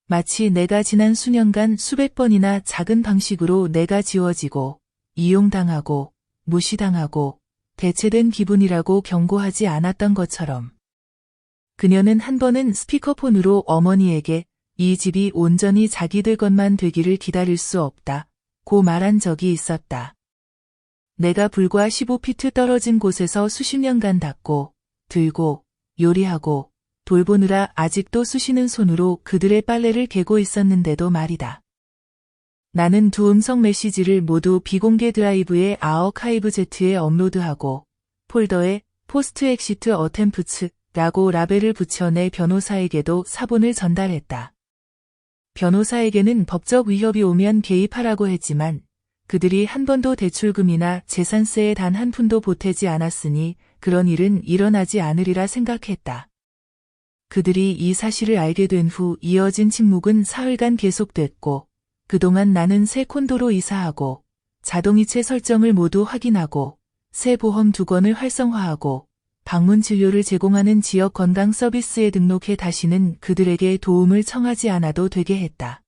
마치 내가 지난 수년간 수백 번이나 작은 방식으로 내가 지워지고 이용당하고 무시당하고 대체된 기분이라고 경고하지 않았던 것처럼. 그녀는 한 번은 스피커폰으로 어머니에게 이 집이 온전히 자기들 것만 되기를 기다릴 수 없다 고 말한 적이 있었다. 내가 불과 15피트 떨어진 곳에서 수십 년간 닦고, 들고, 요리하고, 돌보느라 아직도 쑤시는 손으로 그들의 빨래를 개고 있었는데도 말이다. 나는 두 음성 메시지를 모두 비공개 드라이브의 아어카이브 Z에 업로드하고 폴더에 포스트 엑시트 어템프츠라고 라벨을 붙여 내 변호사에게도 사본을 전달했다. 변호사에게는 법적 위협이 오면 개입하라고 했지만 그들이 한 번도 대출금이나 재산세에 단 한 푼도 보태지 않았으니 그런 일은 일어나지 않으리라 생각했다. 그들이 이 사실을 알게 된 후 이어진 침묵은 사흘간 계속됐고 그동안 나는 새 콘도로 이사하고 자동이체 설정을 모두 확인하고 새 보험 2건을 활성화하고 방문 진료를 제공하는 지역 건강 서비스에 등록해 다시는 그들에게 도움을 청하지 않아도 되게 했다.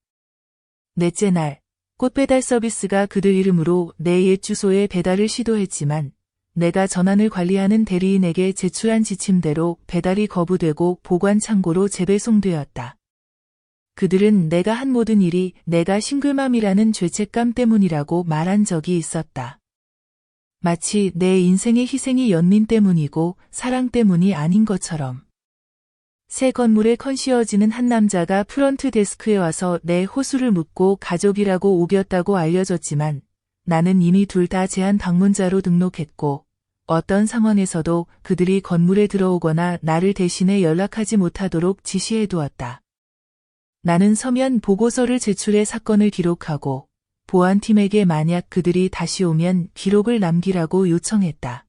넷째 날, 꽃배달 서비스가 그들 이름으로 내 옛 주소에 배달을 시도했지만 내가 전환을 관리하는 대리인에게 제출한 지침대로 배달이 거부되고 보관 창고로 재배송되었다. 그들은 내가 한 모든 일이 내가 싱글맘이라는 죄책감 때문이라고 말한 적이 있었다. 마치 내 인생의 희생이 연민 때문이고 사랑 때문이 아닌 것처럼. 새 건물의 컨시어지는 한 남자가 프런트 데스크에 와서 내 호수를 묻고 가족이라고 우겼다고 알려졌지만 나는 이미 둘 다 제한 방문자로 등록했고 어떤 상황에서도 그들이 건물에 들어오거나 나를 대신해 연락하지 못하도록 지시해두었다. 나는 서면 보고서를 제출해 사건을 기록하고 보안팀에게 만약 그들이 다시 오면 기록을 남기라고 요청했다.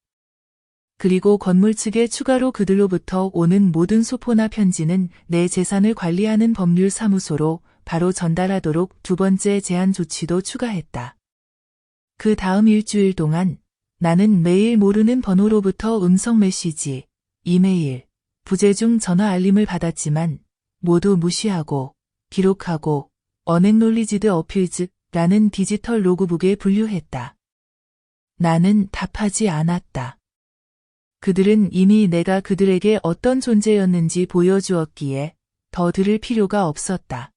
그리고 건물 측에 추가로 그들로부터 오는 모든 소포나 편지는 내 재산을 관리하는 법률사무소로 바로 전달하도록 두 번째 제한 조치도 추가했다. 그 다음 일주일 동안 나는 매일 모르는 번호로부터 음성 메시지, 이메일, 부재중 전화 알림을 받았지만 모두 무시하고 기록하고 어넥놀리지드 어필즈라는 디지털 로그북에 분류했다. 나는 답하지 않았다. 그들은 이미 내가 그들에게 어떤 존재였는지 보여주었기에 더 들을 필요가 없었다.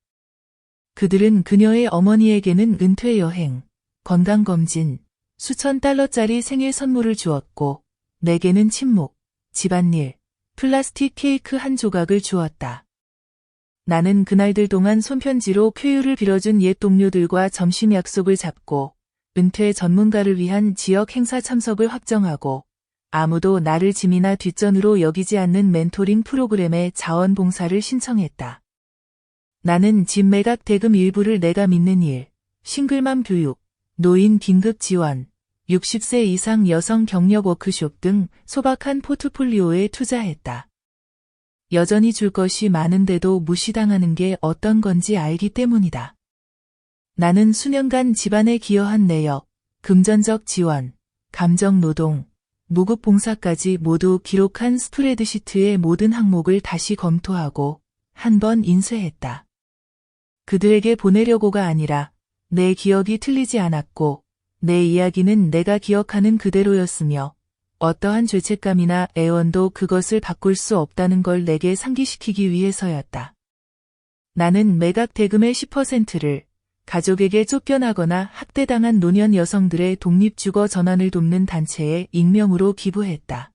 그들은 그녀의 어머니에게는 은퇴 여행, 건강검진, 수천 달러짜리 생일 선물을 주었고 내게는 침묵, 집안일, 플라스틱 케이크 한 조각을 주었다. 나는 그날들 동안 손편지로 쾌유를 빌어준 옛 동료들과 점심 약속을 잡고 은퇴 전문가를 위한 지역 행사 참석을 확정하고 아무도 나를 짐이나 뒷전으로 여기지 않는 멘토링 프로그램에 자원봉사를 신청했다. 나는 집 매각 대금 일부를 내가 믿는 일, 싱글맘 교육, 노인 긴급 지원, 60세 이상 여성 경력 워크숍 등 소박한 포트폴리오에 투자했다. 여전히 줄 것이 많은데도 무시당하는 게 어떤 건지 알기 때문이다. 나는 수년간 집안에 기여한 내역, 금전적 지원, 감정 노동, 무급 봉사까지 모두 기록한 스프레드시트의 모든 항목을 다시 검토하고 한 번 인쇄했다. 그들에게 보내려고가 아니라 내 기억이 틀리지 않았고 내 이야기는 내가 기억하는 그대로였으며 어떠한 죄책감이나 애원도 그것을 바꿀 수 없다는 걸 내게 상기시키기 위해서였다. 나는 매각 대금의 10%를 가족에게 쫓겨나거나 학대당한 노년 여성들의 독립주거 전환을 돕는 단체에 익명으로 기부했다.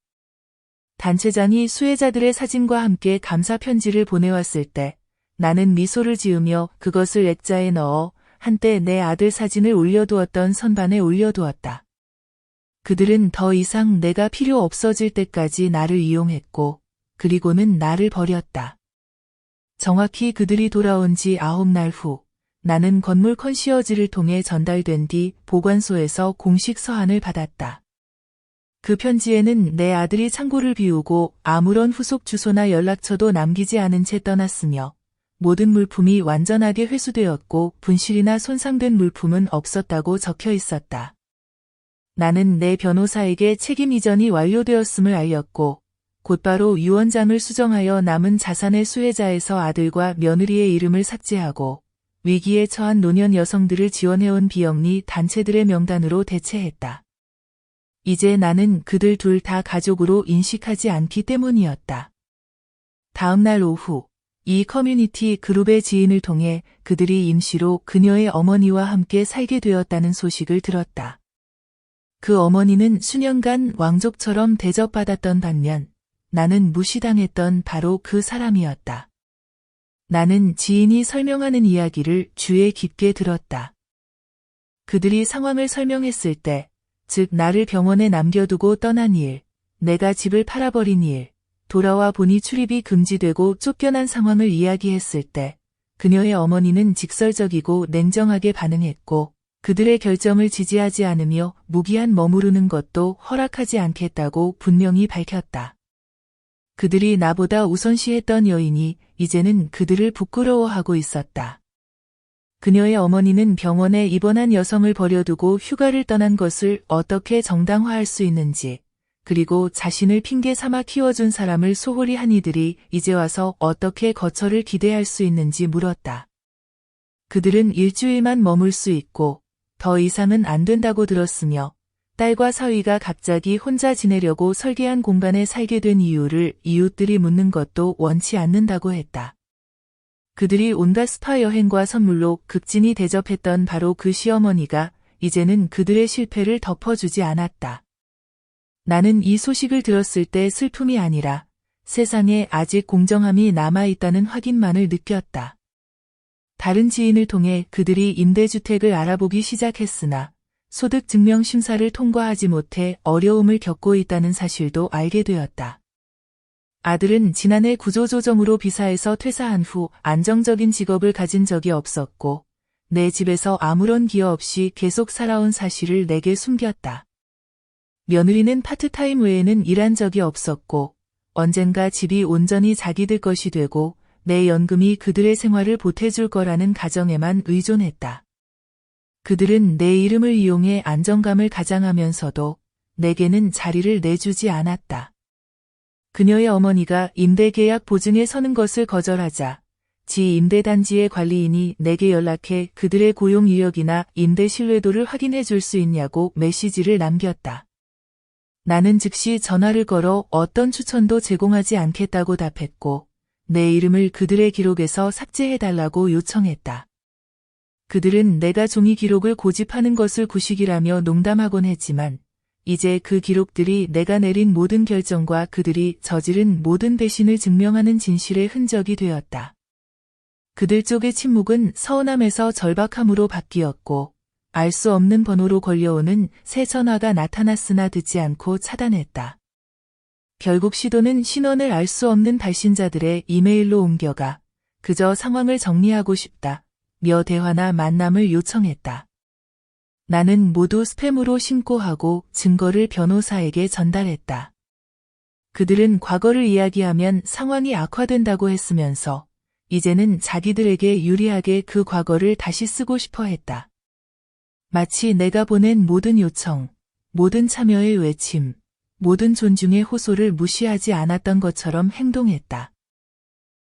단체장이 수혜자들의 사진과 함께 감사 편지를 보내왔을 때 나는 미소를 지으며 그것을 액자에 넣어 한때 내 아들 사진을 올려두었던 선반에 올려두었다. 그들은 더 이상 내가 필요 없어질 때까지 나를 이용했고 그리고는 나를 버렸다. 정확히 그들이 돌아온 지 9날 후 나는 건물 컨시어지를 통해 전달된 뒤 보관소에서 공식 서한을 받았다. 그 편지에는 내 아들이 창고를 비우고 아무런 후속 주소나 연락처도 남기지 않은 채 떠났으며 모든 물품이 완전하게 회수되었고 분실이나 손상된 물품은 없었다고 적혀 있었다. 나는 내 변호사에게 책임 이전이 완료되었음을 알렸고 곧바로 유언장을 수정하여 남은 자산의 수혜자에서 아들과 며느리의 이름을 삭제하고 위기에 처한 노년 여성들을 지원해온 비영리 단체들의 명단으로 대체했다. 이제 나는 그들 둘 다 가족으로 인식하지 않기 때문이었다. 다음 날 오후 이 커뮤니티 그룹의 지인을 통해 그들이 임시로 그녀의 어머니와 함께 살게 되었다는 소식을 들었다. 그 어머니는 수년간 왕족처럼 대접받았던 반면 나는 무시당했던 바로 그 사람이었다. 나는 지인이 설명하는 이야기를 주의 깊게 들었다. 그들이 상황을 설명했을 때, 즉 나를 병원에 남겨두고 떠난 일, 내가 집을 팔아버린 일, 돌아와 보니 출입이 금지되고 쫓겨난 상황을 이야기했을 때 그녀의 어머니는 직설적이고 냉정하게 반응했고 그들의 결정을 지지하지 않으며 무기한 머무르는 것도 허락하지 않겠다고 분명히 밝혔다. 그들이 나보다 우선시했던 여인이 이제는 그들을 부끄러워하고 있었다. 그녀의 어머니는 병원에 입원한 여성을 버려두고 휴가를 떠난 것을 어떻게 정당화할 수 있는지, 그리고 자신을 핑계 삼아 키워준 사람을 소홀히 한 이들이 이제 와서 어떻게 거처를 기대할 수 있는지 물었다. 그들은 일주일만 머물 수 있고 더 이상은 안 된다고 들었으며 딸과 사위가 갑자기 혼자 지내려고 설계한 공간에 살게 된 이유를 이웃들이 묻는 것도 원치 않는다고 했다. 그들이 온갖 스파 여행과 선물로 극진히 대접했던 바로 그 시어머니가 이제는 그들의 실패를 덮어주지 않았다. 나는 이 소식을 들었을 때 슬픔이 아니라 세상에 아직 공정함이 남아있다는 확인만을 느꼈다. 다른 지인을 통해 그들이 임대주택을 알아보기 시작했으나 소득증명심사를 통과하지 못해 어려움을 겪고 있다는 사실도 알게 되었다. 아들은 지난해 구조조정으로 비사에서 퇴사한 후 안정적인 직업을 가진 적이 없었고 내 집에서 아무런 기여 없이 계속 살아온 사실을 내게 숨겼다. 며느리는 파트타임 외에는 일한 적이 없었고 언젠가 집이 온전히 자기들 것이 되고 내 연금이 그들의 생활을 보태줄 거라는 가정에만 의존했다. 그들은 내 이름을 이용해 안정감을 가장하면서도 내게는 자리를 내주지 않았다. 그녀의 어머니가 임대계약 보증에 서는 것을 거절하자 지 임대단지의 관리인이 내게 연락해 그들의 고용 이력이나 임대 신뢰도를 확인해 줄 수 있냐고 메시지를 남겼다. 나는 즉시 전화를 걸어 어떤 추천도 제공하지 않겠다고 답했고 내 이름을 그들의 기록에서 삭제해달라고 요청했다. 그들은 내가 종이 기록을 고집하는 것을 구식이라며 농담하곤 했지만 이제 그 기록들이 내가 내린 모든 결정과 그들이 저지른 모든 배신을 증명하는 진실의 흔적이 되었다. 그들 쪽의 침묵은 서운함에서 절박함으로 바뀌었고 알 수 없는 번호로 걸려오는 새 전화가 나타났으나 듣지 않고 차단했다. 결국 시도는 신원을 알 수 없는 발신자들의 이메일로 옮겨가 그저 상황을 정리하고 싶다. 며 대화나 만남을 요청했다. 나는 모두 스팸으로 신고하고 증거를 변호사에게 전달했다. 그들은 과거를 이야기하면 상황이 악화된다고 했으면서 이제는 자기들에게 유리하게 그 과거를 다시 쓰고 싶어 했다. 마치 내가 보낸 모든 요청, 모든 참여의 외침, 모든 존중의 호소를 무시하지 않았던 것처럼 행동했다.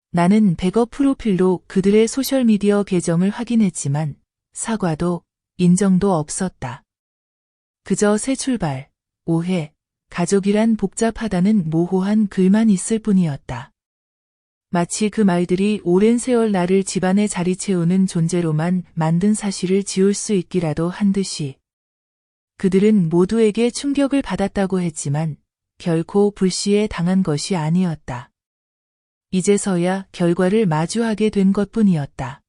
나는 백업 프로필로 그들의 소셜미디어 계정을 확인했지만 사과도 인정도 없었다. 그저 새 출발, 오해, 가족이란 복잡하다는 모호한 글만 있을 뿐이었다. 마치 그 말들이 오랜 세월 나를 집안에 자리 채우는 존재로만 만든 사실을 지울 수 있기라도 한 듯이. 그들은 모두에게 충격을 받았다고 했지만 결코 불시에 당한 것이 아니었다. 이제서야 결과를 마주하게 된 것뿐이었다.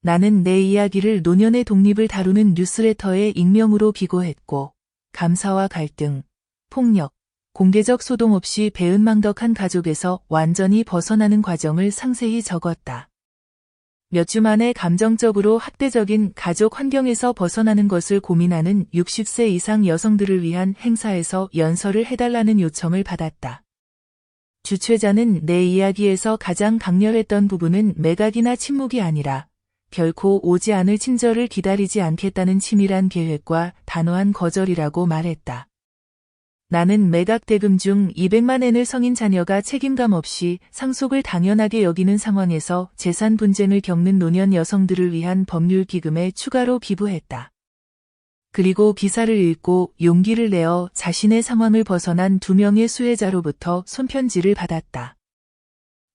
나는 내 이야기를 노년의 독립을 다루는 뉴스레터에 익명으로 기고했고 감사와 갈등, 폭력, 공개적 소동 없이 배은망덕한 가족에서 완전히 벗어나는 과정을 상세히 적었다. 몇 주 만에 감정적으로 학대적인 가족 환경에서 벗어나는 것을 고민하는 60세 이상 여성들을 위한 행사에서 연설을 해달라는 요청을 받았다. 주최자는 내 이야기에서 가장 강렬했던 부분은 매각이나 침묵이 아니라 결코 오지 않을 친절을 기다리지 않겠다는 치밀한 계획과 단호한 거절이라고 말했다. 나는 매각 대금 중 200만 엔을 성인 자녀가 책임감 없이 상속을 당연하게 여기는 상황에서 재산 분쟁을 겪는 노년 여성들을 위한 법률 기금에 추가로 기부했다. 그리고 기사를 읽고 용기를 내어 자신의 상황을 벗어난 2명의 수혜자로부터 손편지를 받았다.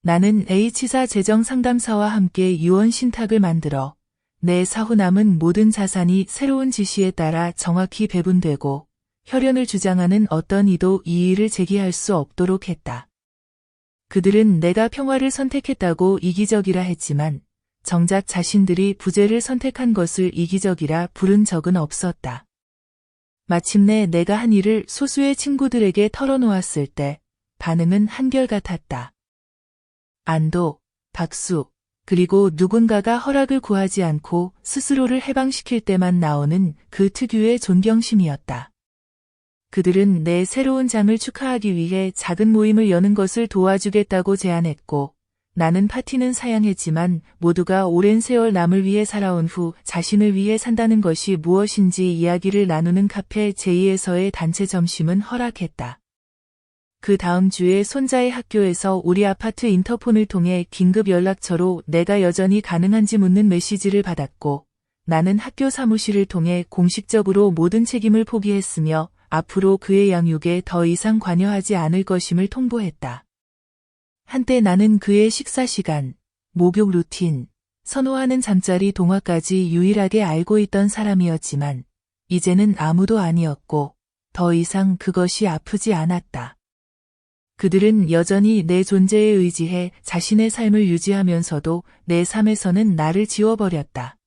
나는 H사 재정상담사와 함께 유언 신탁을 만들어 내 사후 남은 모든 자산이 새로운 지시에 따라 정확히 배분되고 혈연을 주장하는 어떤 이도 이의를 제기할 수 없도록 했다. 그들은 내가 평화를 선택했다고 이기적이라 했지만 정작 자신들이 부재를 선택한 것을 이기적이라 부른 적은 없었다. 마침내 내가 한 일을 소수의 친구들에게 털어놓았을 때 반응은 한결같았다. 안도, 박수, 그리고 누군가가 허락을 구하지 않고 스스로를 해방시킬 때만 나오는 그 특유의 존경심이었다. 그들은 내 새로운 장을 축하하기 위해 작은 모임을 여는 것을 도와주겠다고 제안했고 나는 파티는 사양했지만 모두가 오랜 세월 남을 위해 살아온 후 자신을 위해 산다는 것이 무엇인지 이야기를 나누는 카페 제2에서의 단체 점심은 허락했다. 그 다음 주에 손자의 학교에서 우리 아파트 인터폰을 통해 긴급 연락처로 내가 여전히 가능한지 묻는 메시지를 받았고 나는 학교 사무실을 통해 공식적으로 모든 책임을 포기했으며 앞으로 그의 양육에 더 이상 관여하지 않을 것임을 통보했다. 한때 나는 그의 식사 시간, 목욕 루틴, 선호하는 잠자리 동화까지 유일하게 알고 있던 사람이었지만 이제는 아무도 아니었고 더 이상 그것이 아프지 않았다. 그들은 여전히 내 존재에 의지해 자신의 삶을 유지하면서도 내 삶에서는 나를 지워버렸다.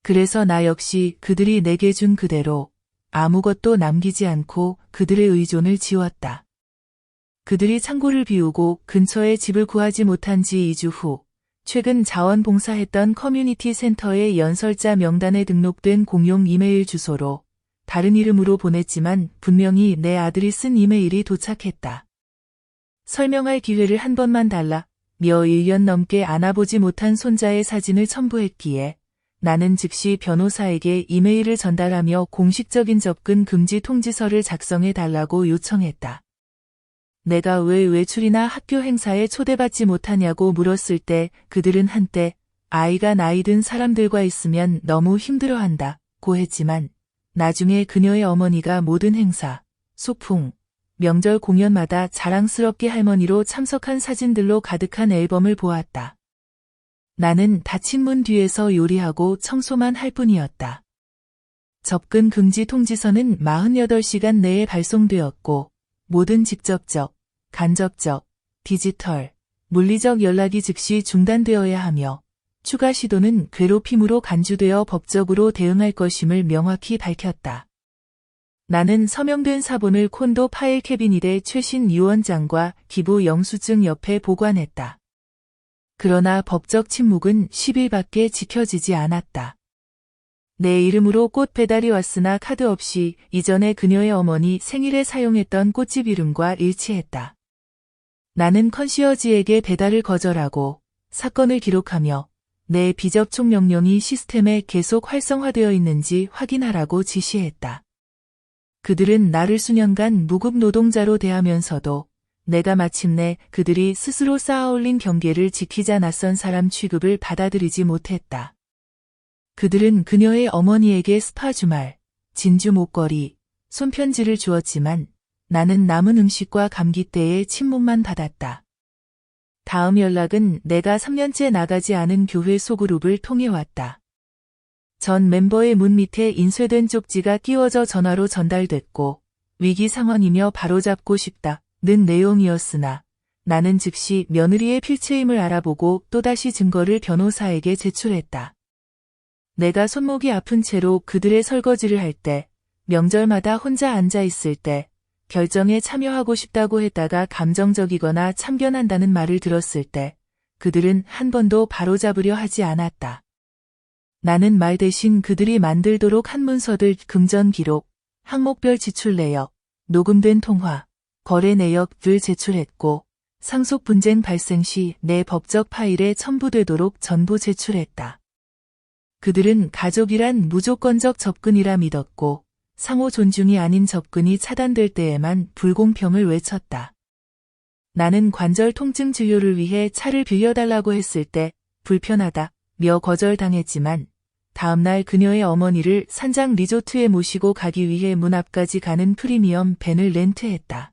그래서 나 역시 그들이 내게 준 그대로 아무것도 남기지 않고 그들의 의존을 지웠다. 그들이 창고를 비우고 근처에 집을 구하지 못한 지 2주 후 최근 자원봉사했던 커뮤니티 센터의 연설자 명단에 등록된 공용 이메일 주소로 다른 이름으로 보냈지만 분명히 내 아들이 쓴 이메일이 도착했다. 설명할 기회를 한 번만 달라 며 1년 넘게 안아보지 못한 손자의 사진을 첨부했기에 나는 즉시 변호사에게 이메일을 전달하며 공식적인 접근 금지 통지서를 작성해 달라고 요청했다. 내가 왜 외출이나 학교 행사에 초대받지 못하냐고 물었을 때 그들은 한때 아이가 나이 든 사람들과 있으면 너무 힘들어한다고 했지만 나중에 그녀의 어머니가 모든 행사, 소풍, 명절 공연마다 자랑스럽게 할머니로 참석한 사진들로 가득한 앨범을 보았다. 나는 닫힌 문 뒤에서 요리하고 청소만 할 뿐이었다. 접근 금지 통지서는 48시간 내에 발송되었고 모든 직접적, 간접적, 디지털, 물리적 연락이 즉시 중단되어야 하며 추가 시도는 괴롭힘으로 간주되어 법적으로 대응할 것임을 명확히 밝혔다. 나는 서명된 사본을 콘도 파일 캐비닛에 최신 유언장과 기부 영수증 옆에 보관했다. 그러나 법적 침묵은 10일밖에 지켜지지 않았다. 내 이름으로 꽃 배달이 왔으나 카드 없이 이전에 그녀의 어머니 생일에 사용했던 꽃집 이름과 일치했다. 나는 컨시어지에게 배달을 거절하고 사건을 기록하며 내 비접촉 명령이 시스템에 계속 활성화되어 있는지 확인하라고 지시했다. 그들은 나를 수년간 무급 노동자로 대하면서도 내가 마침내 그들이 스스로 쌓아올린 경계를 지키자 낯선 사람 취급을 받아들이지 못했다. 그들은 그녀의 어머니에게 스파 주말, 진주 목걸이, 손편지를 주었지만 나는 남은 음식과 감기때의 침묵만 받았다. 다음 연락은 내가 3년째 나가지 않은 교회 소그룹을 통해 왔다. 전 멤버의 문 밑에 인쇄된 쪽지가 끼워져 전화로 전달됐고 위기 상황이며 바로잡고 싶다는 내용이었으나 나는 즉시 며느리의 필체임을 알아보고 또다시 증거를 변호사에게 제출했다. 내가 손목이 아픈 채로 그들의 설거지를 할 때, 명절마다 혼자 앉아 있을 때, 결정에 참여하고 싶다고 했다가 감정적이거나 참견한다는 말을 들었을 때, 그들은 한 번도 바로잡으려 하지 않았다. 나는 말 대신 그들이 만들도록 한 문서들 금전 기록, 항목별 지출 내역, 녹음된 통화, 거래 내역을 제출했고, 상속 분쟁 발생 시 내 법적 파일에 첨부되도록 전부 제출했다. 그들은 가족이란 무조건적 접근이라 믿었고 상호 존중이 아닌 접근이 차단될 때에만 불공평을 외쳤다. 나는 관절 통증 진료를 위해 차를 빌려달라고 했을 때 불편하다며 거절당했지만 다음날 그녀의 어머니를 산장 리조트에 모시고 가기 위해 문 앞까지 가는 프리미엄 밴을 렌트했다.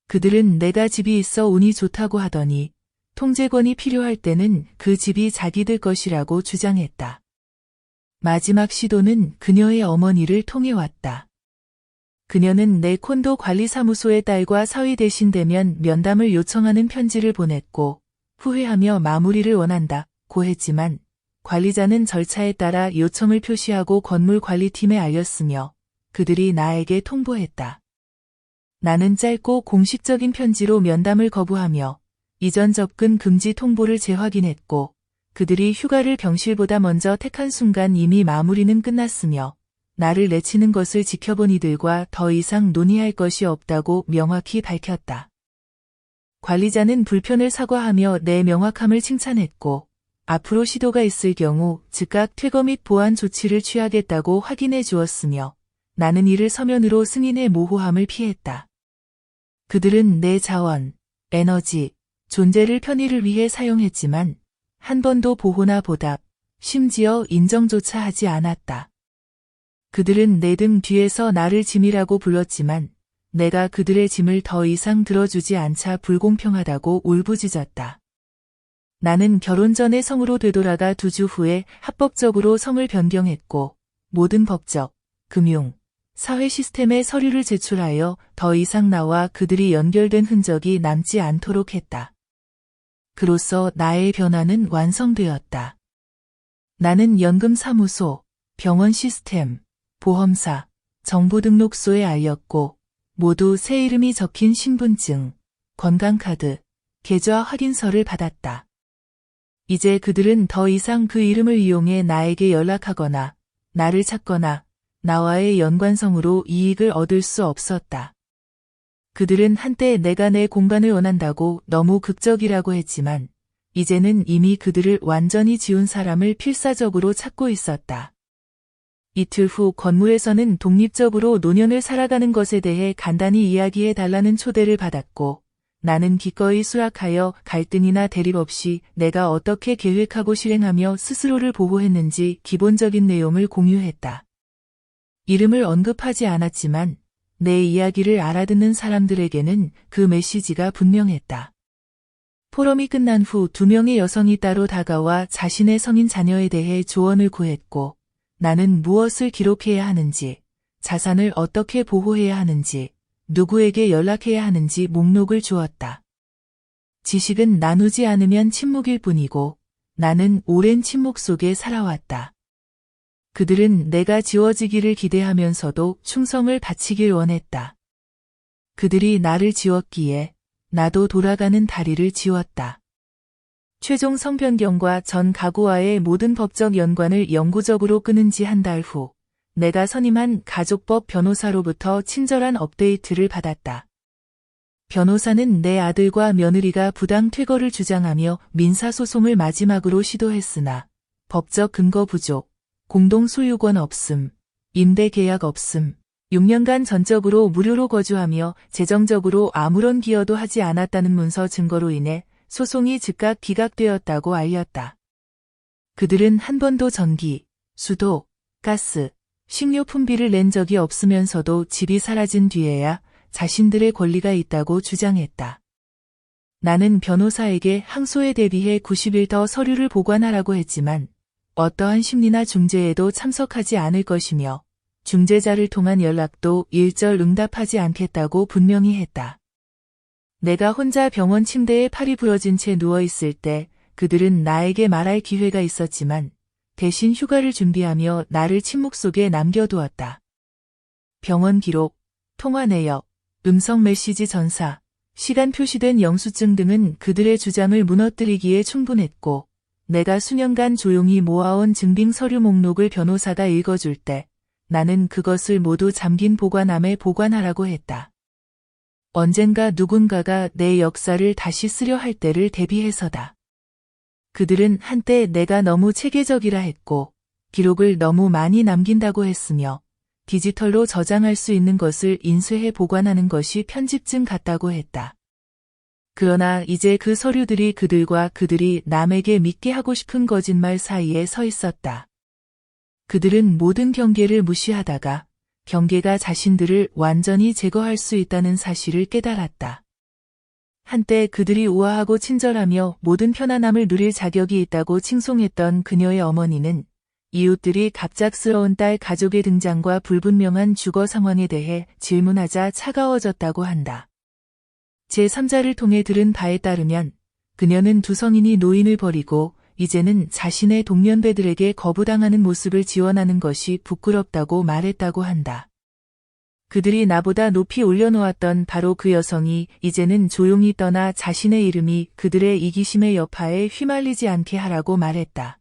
그들은 내가 집이 있어 운이 좋다고 하더니 통제권이 필요할 때는 그 집이 자기들 것이라고 주장했다. 마지막 시도는 그녀의 어머니를 통해 왔다. 그녀는 내 콘도 관리사무소의 딸과 사위 대신 대면 면담을 요청하는 편지를 보냈고 후회하며 마무리를 원한다고 했지만 관리자는 절차에 따라 요청을 표시하고 건물관리팀에 알렸으며 그들이 나에게 통보했다. 나는 짧고 공식적인 편지로 면담을 거부하며 이전 접근 금지 통보를 재확인했고 그들이 휴가를 병실보다 먼저 택한 순간 이미 마무리는 끝났으며 나를 내치는 것을 지켜본 이들과 더 이상 논의할 것이 없다고 명확히 밝혔다. 관리자는 불편을 사과하며 내 명확함을 칭찬했고 앞으로 시도가 있을 경우 즉각 퇴거 및 보안 조치를 취하겠다고 확인해 주었으며 나는 이를 서면으로 승인해 모호함을 피했다. 그들은 내 자원, 에너지, 존재를 편의를 위해 사용했지만 한 번도 보호나 보답, 심지어 인정조차 하지 않았다. 그들은 내 등 뒤에서 나를 짐이라고 불렀지만 내가 그들의 짐을 더 이상 들어주지 않자 불공평하다고 울부짖었다. 나는 결혼 전에 성으로 되돌아가 2주 후에 합법적으로 성을 변경했고 모든 법적, 금융, 사회 시스템에 서류를 제출하여 더 이상 나와 그들이 연결된 흔적이 남지 않도록 했다. 그로써 나의 변화는 완성되었다. 나는 연금사무소, 병원 시스템, 보험사, 정보등록소에 알렸고 모두 새 이름이 적힌 신분증, 건강카드, 계좌 확인서를 받았다. 이제 그들은 더 이상 그 이름을 이용해 나에게 연락하거나 나를 찾거나 나와의 연관성으로 이익을 얻을 수 없었다. 그들은 한때 내가 내 공간을 원한다고 너무 극적이라고 했지만 이제는 이미 그들을 완전히 지운 사람을 필사적으로 찾고 있었다. 이틀 후 건물에서는 독립적으로 노년을 살아가는 것에 대해 간단히 이야기해 달라는 초대를 받았고 나는 기꺼이 수락하여 갈등이나 대립 없이 내가 어떻게 계획하고 실행하며 스스로를 보호했는지 기본적인 내용을 공유했다. 이름을 언급하지 않았지만 내 이야기를 알아듣는 사람들에게는 그 메시지가 분명했다. 포럼이 끝난 후 2명의 여성이 따로 다가와 자신의 성인 자녀에 대해 조언을 구했고 나는 무엇을 기록해야 하는지, 자산을 어떻게 보호해야 하는지, 누구에게 연락해야 하는지 목록을 주었다. 지식은 나누지 않으면 침묵일 뿐이고 나는 오랜 침묵 속에 살아왔다. 그들은 내가 지워지기를 기대하면서도 충성을 바치길 원했다. 그들이 나를 지웠기에 나도 돌아가는 다리를 지웠다. 최종 성변경과 전 가구와의 모든 법적 연관을 영구적으로 끊은 지 한 달 후 내가 선임한 가족법 변호사로부터 친절한 업데이트를 받았다. 변호사는 내 아들과 며느리가 부당 퇴거를 주장하며 민사소송을 마지막으로 시도했으나 법적 근거 부족, 공동 소유권 없음, 임대 계약 없음, 6년간 전적으로 무료로 거주하며 재정적으로 아무런 기여도 하지 않았다는 문서 증거로 인해 소송이 즉각 기각되었다고 알렸다. 그들은 한 번도 전기, 수도, 가스, 식료품비를 낸 적이 없으면서도 집이 사라진 뒤에야 자신들의 권리가 있다고 주장했다. 나는 변호사에게 항소에 대비해 90일 더 서류를 보관하라고 했지만 어떠한 심리나 중재에도 참석하지 않을 것이며 중재자를 통한 연락도 일절 응답하지 않겠다고 분명히 했다. 내가 혼자 병원 침대에 팔이 부러진 채 누워있을 때 그들은 나에게 말할 기회가 있었지만 대신 휴가를 준비하며 나를 침묵 속에 남겨두었다. 병원 기록, 통화 내역, 음성 메시지 전사, 시간 표시된 영수증 등은 그들의 주장을 무너뜨리기에 충분했고 내가 수년간 조용히 모아온 증빙 서류 목록을 변호사가 읽어줄 때 나는 그것을 모두 잠긴 보관함에 보관하라고 했다. 언젠가 누군가가 내 역사를 다시 쓰려 할 때를 대비해서다. 그들은 한때 내가 너무 체계적이라 했고 기록을 너무 많이 남긴다고 했으며 디지털로 저장할 수 있는 것을 인쇄해 보관하는 것이 편집증 같다고 했다. 그러나 이제 그 서류들이 그들과 그들이 남에게 믿게 하고 싶은 거짓말 사이에 서 있었다. 그들은 모든 경계를 무시하다가 경계가 자신들을 완전히 제거할 수 있다는 사실을 깨달았다. 한때 그들이 우아하고 친절하며 모든 편안함을 누릴 자격이 있다고 칭송했던 그녀의 어머니는 이웃들이 갑작스러운 딸 가족의 등장과 불분명한 주거 상황에 대해 질문하자 차가워졌다고 한다. 제3자를 통해 들은 바에 따르면 그녀는 두 성인이 노인을 버리고 이제는 자신의 동년배들에게 거부당하는 모습을 지원하는 것이 부끄럽다고 말했다고 한다. 그들이 나보다 높이 올려놓았던 바로 그 여성이 이제는 조용히 떠나 자신의 이름이 그들의 이기심의 여파에 휘말리지 않게 하라고 말했다.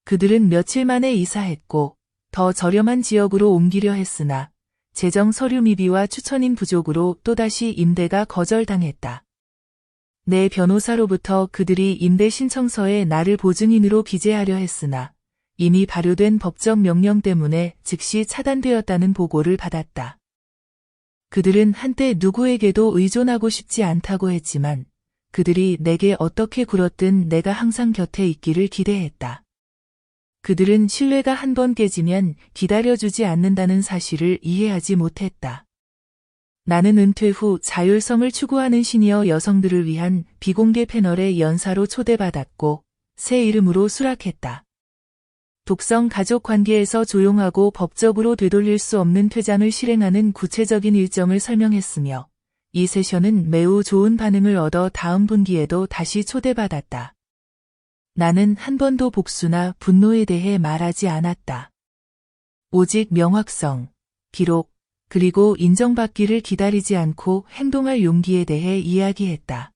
그들은 며칠 만에 이사했고 더 저렴한 지역으로 옮기려 했으나 재정 서류 미비와 추천인 부족으로 또다시 임대가 거절당했다. 내 변호사로부터 그들이 임대 신청서에 나를 보증인으로 기재하려 했으나 이미 발효된 법적 명령 때문에 즉시 차단되었다는 보고를 받았다. 그들은 한때 누구에게도 의존하고 싶지 않다고 했지만 그들이 내게 어떻게 굴었든 내가 항상 곁에 있기를 기대했다. 그들은 신뢰가 한 번 깨지면 기다려주지 않는다는 사실을 이해하지 못했다. 나는 은퇴 후 자율성을 추구하는 시니어 여성들을 위한 비공개 패널에 연사로 초대받았고 새 이름으로 수락했다. 독성 가족 관계에서 조용하고 법적으로 되돌릴 수 없는 퇴장을 실행하는 구체적인 일정을 설명했으며 이 세션은 매우 좋은 반응을 얻어 다음 분기에도 다시 초대받았다. 나는 한 번도 복수나 분노에 대해 말하지 않았다. 오직 명확성, 기록, 그리고 인정받기를 기다리지 않고 행동할 용기에 대해 이야기했다.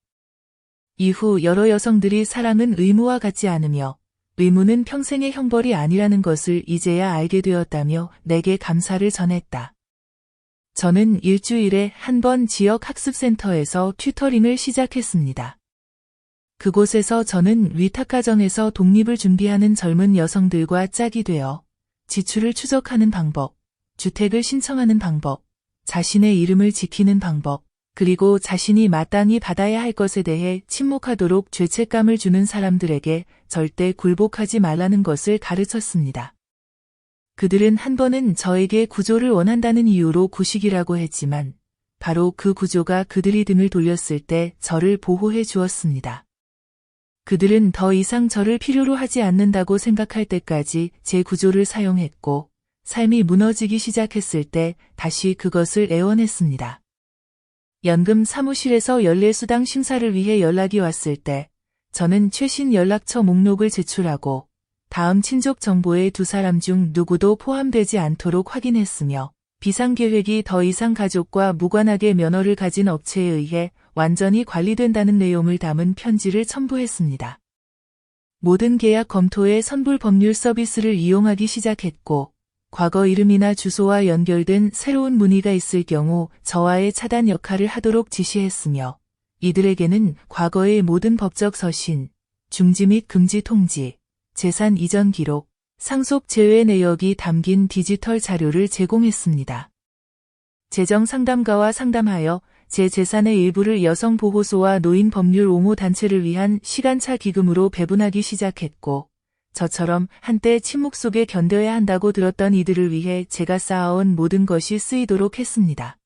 이후 여러 여성들이 사랑은 의무와 같지 않으며 의무는 평생의 형벌이 아니라는 것을 이제야 알게 되었다며 내게 감사를 전했다. 저는 일주일에 한 번 지역 학습센터에서 튜터링을 시작했습니다. 그곳에서 저는 위탁가정에서 독립을 준비하는 젊은 여성들과 짝이 되어 지출을 추적하는 방법, 주택을 신청하는 방법, 자신의 이름을 지키는 방법, 그리고 자신이 마땅히 받아야 할 것에 대해 침묵하도록 죄책감을 주는 사람들에게 절대 굴복하지 말라는 것을 가르쳤습니다. 그들은 한 번은 저에게 구조를 원한다는 이유로 구식이라고 했지만 바로 그 구조가 그들이 등을 돌렸을 때 저를 보호해 주었습니다. 그들은 더 이상 저를 필요로 하지 않는다고 생각할 때까지 제 구조를 사용했고 삶이 무너지기 시작했을 때 다시 그것을 애원했습니다. 연금 사무실에서 연례수당 심사를 위해 연락이 왔을 때 저는 최신 연락처 목록을 제출하고 다음 친족 정보에 두 사람 중 누구도 포함되지 않도록 확인했으며 비상계획이 더 이상 가족과 무관하게 면허를 가진 업체에 의해 완전히 관리된다는 내용을 담은 편지를 첨부했습니다. 모든 계약 검토에 선불 법률 서비스를 이용하기 시작했고 과거 이름이나 주소와 연결된 새로운 문의가 있을 경우 저와의 차단 역할을 하도록 지시했으며 이들에게는 과거의 모든 법적 서신, 중지 및 금지 통지, 재산 이전 기록, 상속 제외 내역이 담긴 디지털 자료를 제공했습니다. 재정 상담가와 상담하여 제 재산의 일부를 여성보호소와 노인 법률 옹호 단체를 위한 시간차 기금으로 배분하기 시작했고, 저처럼 한때 침묵 속에 견뎌야 한다고 들었던 이들을 위해 제가 쌓아온 모든 것이 쓰이도록 했습니다.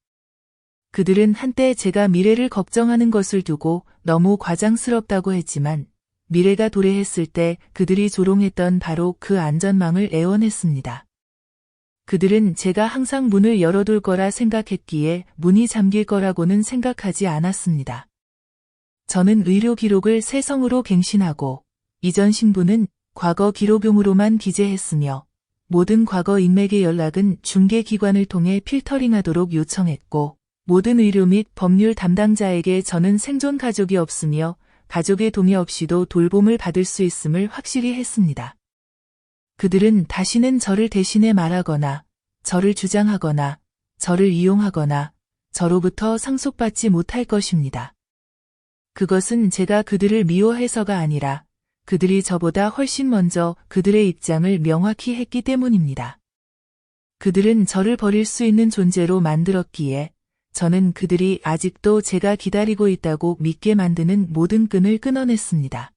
그들은 한때 제가 미래를 걱정하는 것을 두고 너무 과장스럽다고 했지만, 미래가 도래했을 때 그들이 조롱했던 바로 그 안전망을 애원했습니다. 그들은 제가 항상 문을 열어둘 거라 생각했기에 문이 잠길 거라고는 생각하지 않았습니다. 저는 의료 기록을 새 성으로 갱신하고 이전 신분은 과거 기록용으로만 기재했으며 모든 과거 인맥의 연락은 중개기관을 통해 필터링하도록 요청했고 모든 의료 및 법률 담당자에게 저는 생존 가족이 없으며 가족의 동의 없이도 돌봄을 받을 수 있음을 확실히 했습니다. 그들은 다시는 저를 대신해 말하거나 저를 주장하거나 저를 이용하거나 저로부터 상속받지 못할 것입니다. 그것은 제가 그들을 미워해서가 아니라 그들이 저보다 훨씬 먼저 그들의 입장을 명확히 했기 때문입니다. 그들은 저를 버릴 수 있는 존재로 만들었기에 저는 그들이 아직도 제가 기다리고 있다고 믿게 만드는 모든 끈을 끊어냈습니다.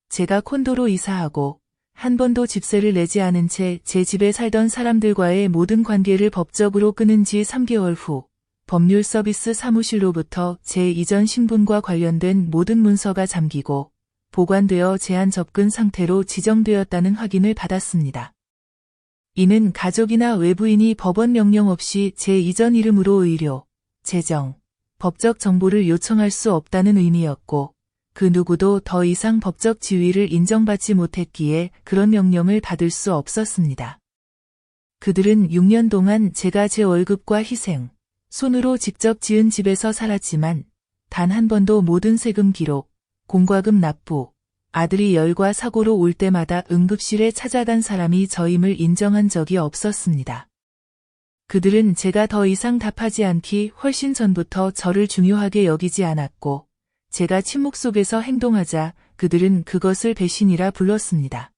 제가 콘도로 이사하고 한 번도 집세를 내지 않은 채 제 집에 살던 사람들과의 모든 관계를 법적으로 끊은 지 3개월 후 법률 서비스 사무실로부터 제 이전 신분과 관련된 모든 문서가 잠기고 보관되어 제한 접근 상태로 지정되었다는 확인을 받았습니다. 이는 가족이나 외부인이 법원 명령 없이 제 이전 이름으로 의료, 재정, 법적 정보를 요청할 수 없다는 의미였고 그 누구도 더 이상 법적 지위를 인정받지 못했기에 그런 명령을 받을 수 없었습니다. 그들은 6년 동안 제가 제 월급과 희생, 손으로 직접 지은 집에서 살았지만 단 한 번도 모든 세금 기록, 공과금 납부, 아들이 열과 사고로 올 때마다 응급실에 찾아간 사람이 저임을 인정한 적이 없었습니다. 그들은 제가 더 이상 답하지 않기 훨씬 전부터 저를 중요하게 여기지 않았고 제가 침묵 속에서 행동하자 그들은 그것을 배신이라 불렀습니다.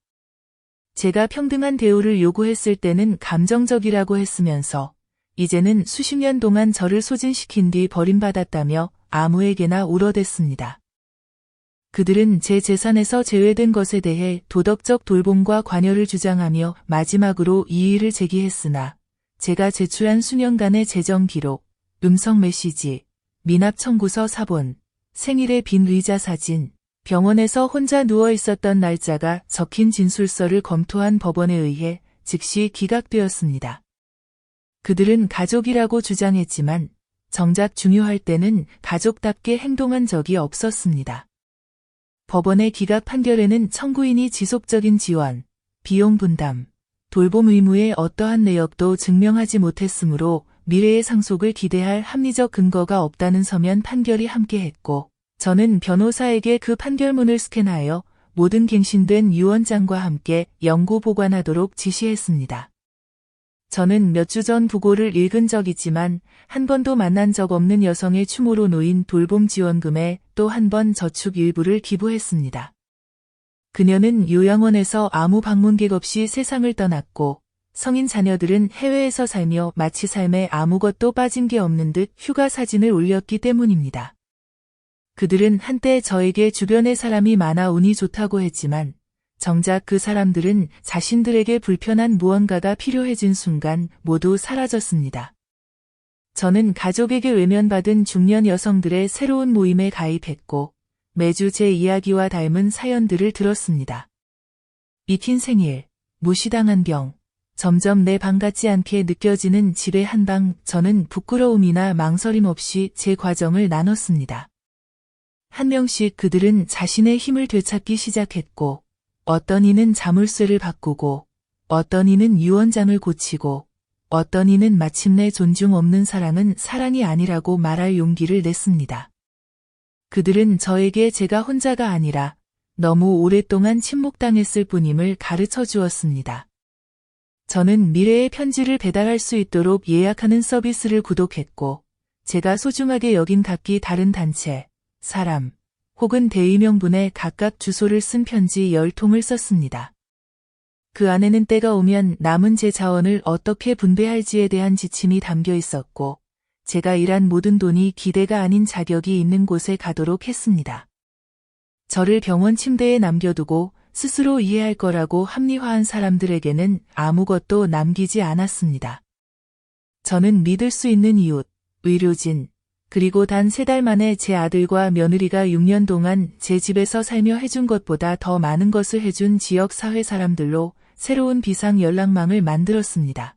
제가 평등한 대우를 요구했을 때는 감정적이라고 했으면서 이제는 수십 년 동안 저를 소진시킨 뒤 버림받았다며 아무에게나 울어댔습니다. 그들은 제 재산에서 제외된 것에 대해 도덕적 돌봄과 관여를 주장하며 마지막으로 이의를 제기했으나 제가 제출한 수년간의 재정 기록, 음성 메시지, 미납 청구서 사본, 생일의 빈 의자 사진, 병원에서 혼자 누워 있었던 날짜가 적힌 진술서를 검토한 법원에 의해 즉시 기각되었습니다. 그들은 가족이라고 주장했지만 정작 중요할 때는 가족답게 행동한 적이 없었습니다. 법원의 기각 판결에는 청구인이 지속적인 지원, 비용 분담, 돌봄 의무의 어떠한 내역도 증명하지 못했으므로 미래의 상속을 기대할 합리적 근거가 없다는 서면 판결이 함께했고 저는 변호사에게 그 판결문을 스캔하여 모든 갱신된 유언장과 함께 영구 보관하도록 지시했습니다. 저는 몇 주 전 부고를 읽은 적 있지만 한 번도 만난 적 없는 여성의 추모로 놓인 돌봄 지원금에 또 한 번 저축 일부를 기부했습니다. 그녀는 요양원에서 아무 방문객 없이 세상을 떠났고 성인 자녀들은 해외에서 살며 마치 삶에 아무것도 빠진 게 없는 듯 휴가 사진을 올렸기 때문입니다. 그들은 한때 저에게 주변에 사람이 많아 운이 좋다고 했지만 정작 그 사람들은 자신들에게 불편한 무언가가 필요해진 순간 모두 사라졌습니다. 저는 가족에게 외면받은 중년 여성들의 새로운 모임에 가입했고 매주 제 이야기와 닮은 사연들을 들었습니다. 익힌 생일, 무시당한 병, 점점 내 방 같지 않게 느껴지는 집의 한 방, 저는 부끄러움이나 망설임 없이 제 과정을 나눴습니다. 한 명씩 그들은 자신의 힘을 되찾기 시작했고 어떤 이는 자물쇠를 바꾸고 어떤 이는 유언장을 고치고 어떤 이는 마침내 존중 없는 사랑은 사랑이 아니라고 말할 용기를 냈습니다. 그들은 저에게 제가 혼자가 아니라 너무 오랫동안 침묵당했을 뿐임을 가르쳐 주었습니다. 저는 미래의 편지를 배달할 수 있도록 예약하는 서비스를 구독했고, 제가 소중하게 여긴 각기 다른 단체, 사람, 혹은 대의명분에 각각 주소를 쓴 편지 10통을 썼습니다. 그 안에는 때가 오면 남은 제 자원을 어떻게 분배할지에 대한 지침이 담겨 있었고, 제가 일한 모든 돈이 기대가 아닌 자격이 있는 곳에 가도록 했습니다. 저를 병원 침대에 남겨두고 스스로 이해할 거라고 합리화한 사람들에게는 아무것도 남기지 않았습니다. 저는 믿을 수 있는 이웃, 의료진, 그리고 단 3달 만에 제 아들과 며느리가 6년 동안 제 집에서 살며 해준 것보다 더 많은 것을 해준 지역사회 사람들로 새로운 비상 연락망을 만들었습니다.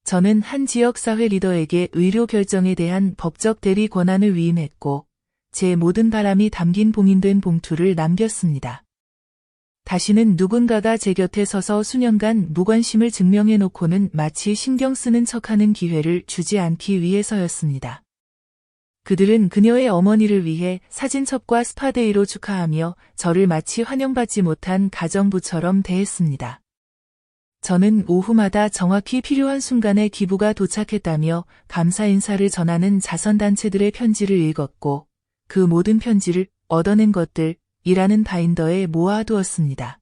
저는 한 지역사회 리더에게 의료 결정에 대한 법적 대리 권한을 위임했고, 제 모든 바람이 담긴 봉인된 봉투를 남겼습니다. 다시는 누군가가 제 곁에 서서 수년간 무관심을 증명해놓고는 마치 신경 쓰는 척하는 기회를 주지 않기 위해서였습니다. 그들은 그녀의 어머니를 위해 사진첩과 스파데이로 축하하며 저를 마치 환영받지 못한 가정부처럼 대했습니다. 저는 오후마다 정확히 필요한 순간에 기부가 도착했다며 감사 인사를 전하는 자선단체들의 편지를 읽었고, 그 모든 편지를 얻어낸 것들이라는 바인더에 모아두었습니다.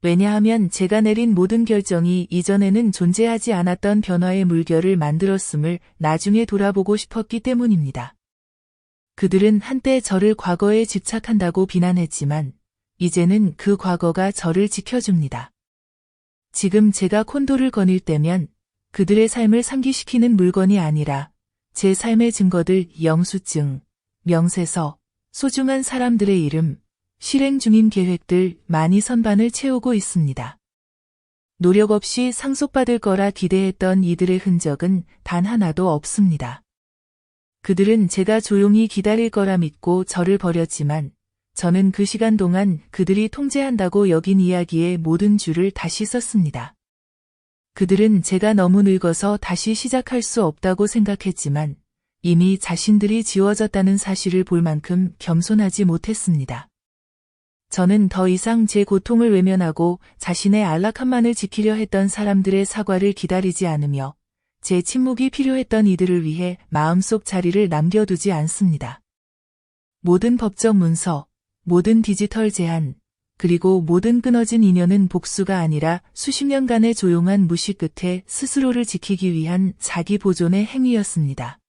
왜냐하면 제가 내린 모든 결정이 이전에는 존재하지 않았던 변화의 물결을 만들었음을 나중에 돌아보고 싶었기 때문입니다. 그들은 한때 저를 과거에 집착한다고 비난했지만, 이제는 그 과거가 저를 지켜줍니다. 지금 제가 콘도를 거닐 때면 그들의 삶을 상기시키는 물건이 아니라 제 삶의 증거들, 영수증, 명세서, 소중한 사람들의 이름, 실행 중인 계획들 많이 선반을 채우고 있습니다. 노력 없이 상속받을 거라 기대했던 이들의 흔적은 단 하나도 없습니다. 그들은 제가 조용히 기다릴 거라 믿고 저를 버렸지만, 저는 그 시간 동안 그들이 통제한다고 여긴 이야기의 모든 줄을 다시 썼습니다. 그들은 제가 너무 늙어서 다시 시작할 수 없다고 생각했지만, 이미 자신들이 지워졌다는 사실을 볼 만큼 겸손하지 못했습니다. 저는 더 이상 제 고통을 외면하고 자신의 안락함만을 지키려 했던 사람들의 사과를 기다리지 않으며 제 침묵이 필요했던 이들을 위해 마음속 자리를 남겨두지 않습니다. 모든 법적 문서, 모든 디지털 제한, 그리고 모든 끊어진 인연은 복수가 아니라 수십 년간의 조용한 무시 끝에 스스로를 지키기 위한 자기 보존의 행위였습니다.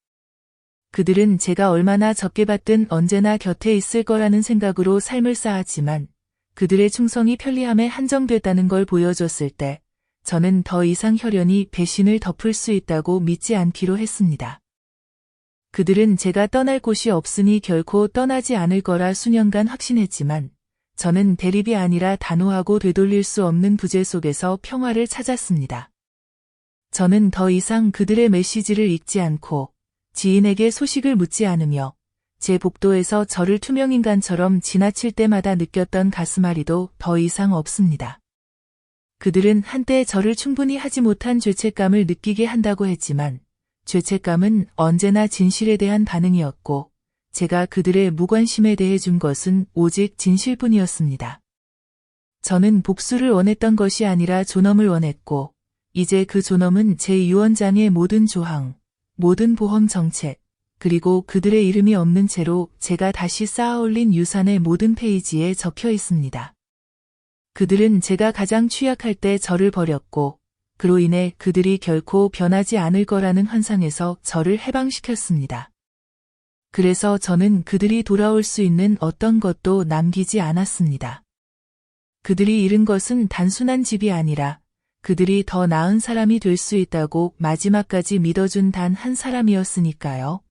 그들은 제가 얼마나 적게 받든 언제나 곁에 있을 거라는 생각으로 삶을 쌓았지만 그들의 충성이 편리함에 한정됐다는 걸 보여줬을 때 저는 더 이상 혈연이 배신을 덮을 수 있다고 믿지 않기로 했습니다. 그들은 제가 떠날 곳이 없으니 결코 떠나지 않을 거라 수년간 확신했지만 저는 대립이 아니라 단호하고 되돌릴 수 없는 부재 속에서 평화를 찾았습니다. 저는 더 이상 그들의 메시지를 읽지 않고 지인에게 소식을 묻지 않으며 제 복도에서 저를 투명인간처럼 지나칠 때마다 느꼈던 가슴앓이도 더 이상 없습니다. 그들은 한때 저를 충분히 하지 못한 죄책감을 느끼게 한다고 했지만 죄책감은 언제나 진실에 대한 반응이었고 제가 그들의 무관심에 대해 준 것은 오직 진실뿐이었습니다. 저는 복수를 원했던 것이 아니라 존엄을 원했고 이제 그 존엄은 제 유언장의 모든 조항, 모든 보험 정책, 그리고 그들의 이름이 없는 채로 제가 다시 쌓아올린 유산의 모든 페이지에 적혀 있습니다. 그들은 제가 가장 취약할 때 저를 버렸고 그로 인해 그들이 결코 변하지 않을 거라는 환상에서 저를 해방시켰습니다. 그래서 저는 그들이 돌아올 수 있는 어떤 것도 남기지 않았습니다. 그들이 잃은 것은 단순한 집이 아니라 그들이 더 나은 사람이 될 수 있다고 마지막까지 믿어준 단 한 사람이었으니까요.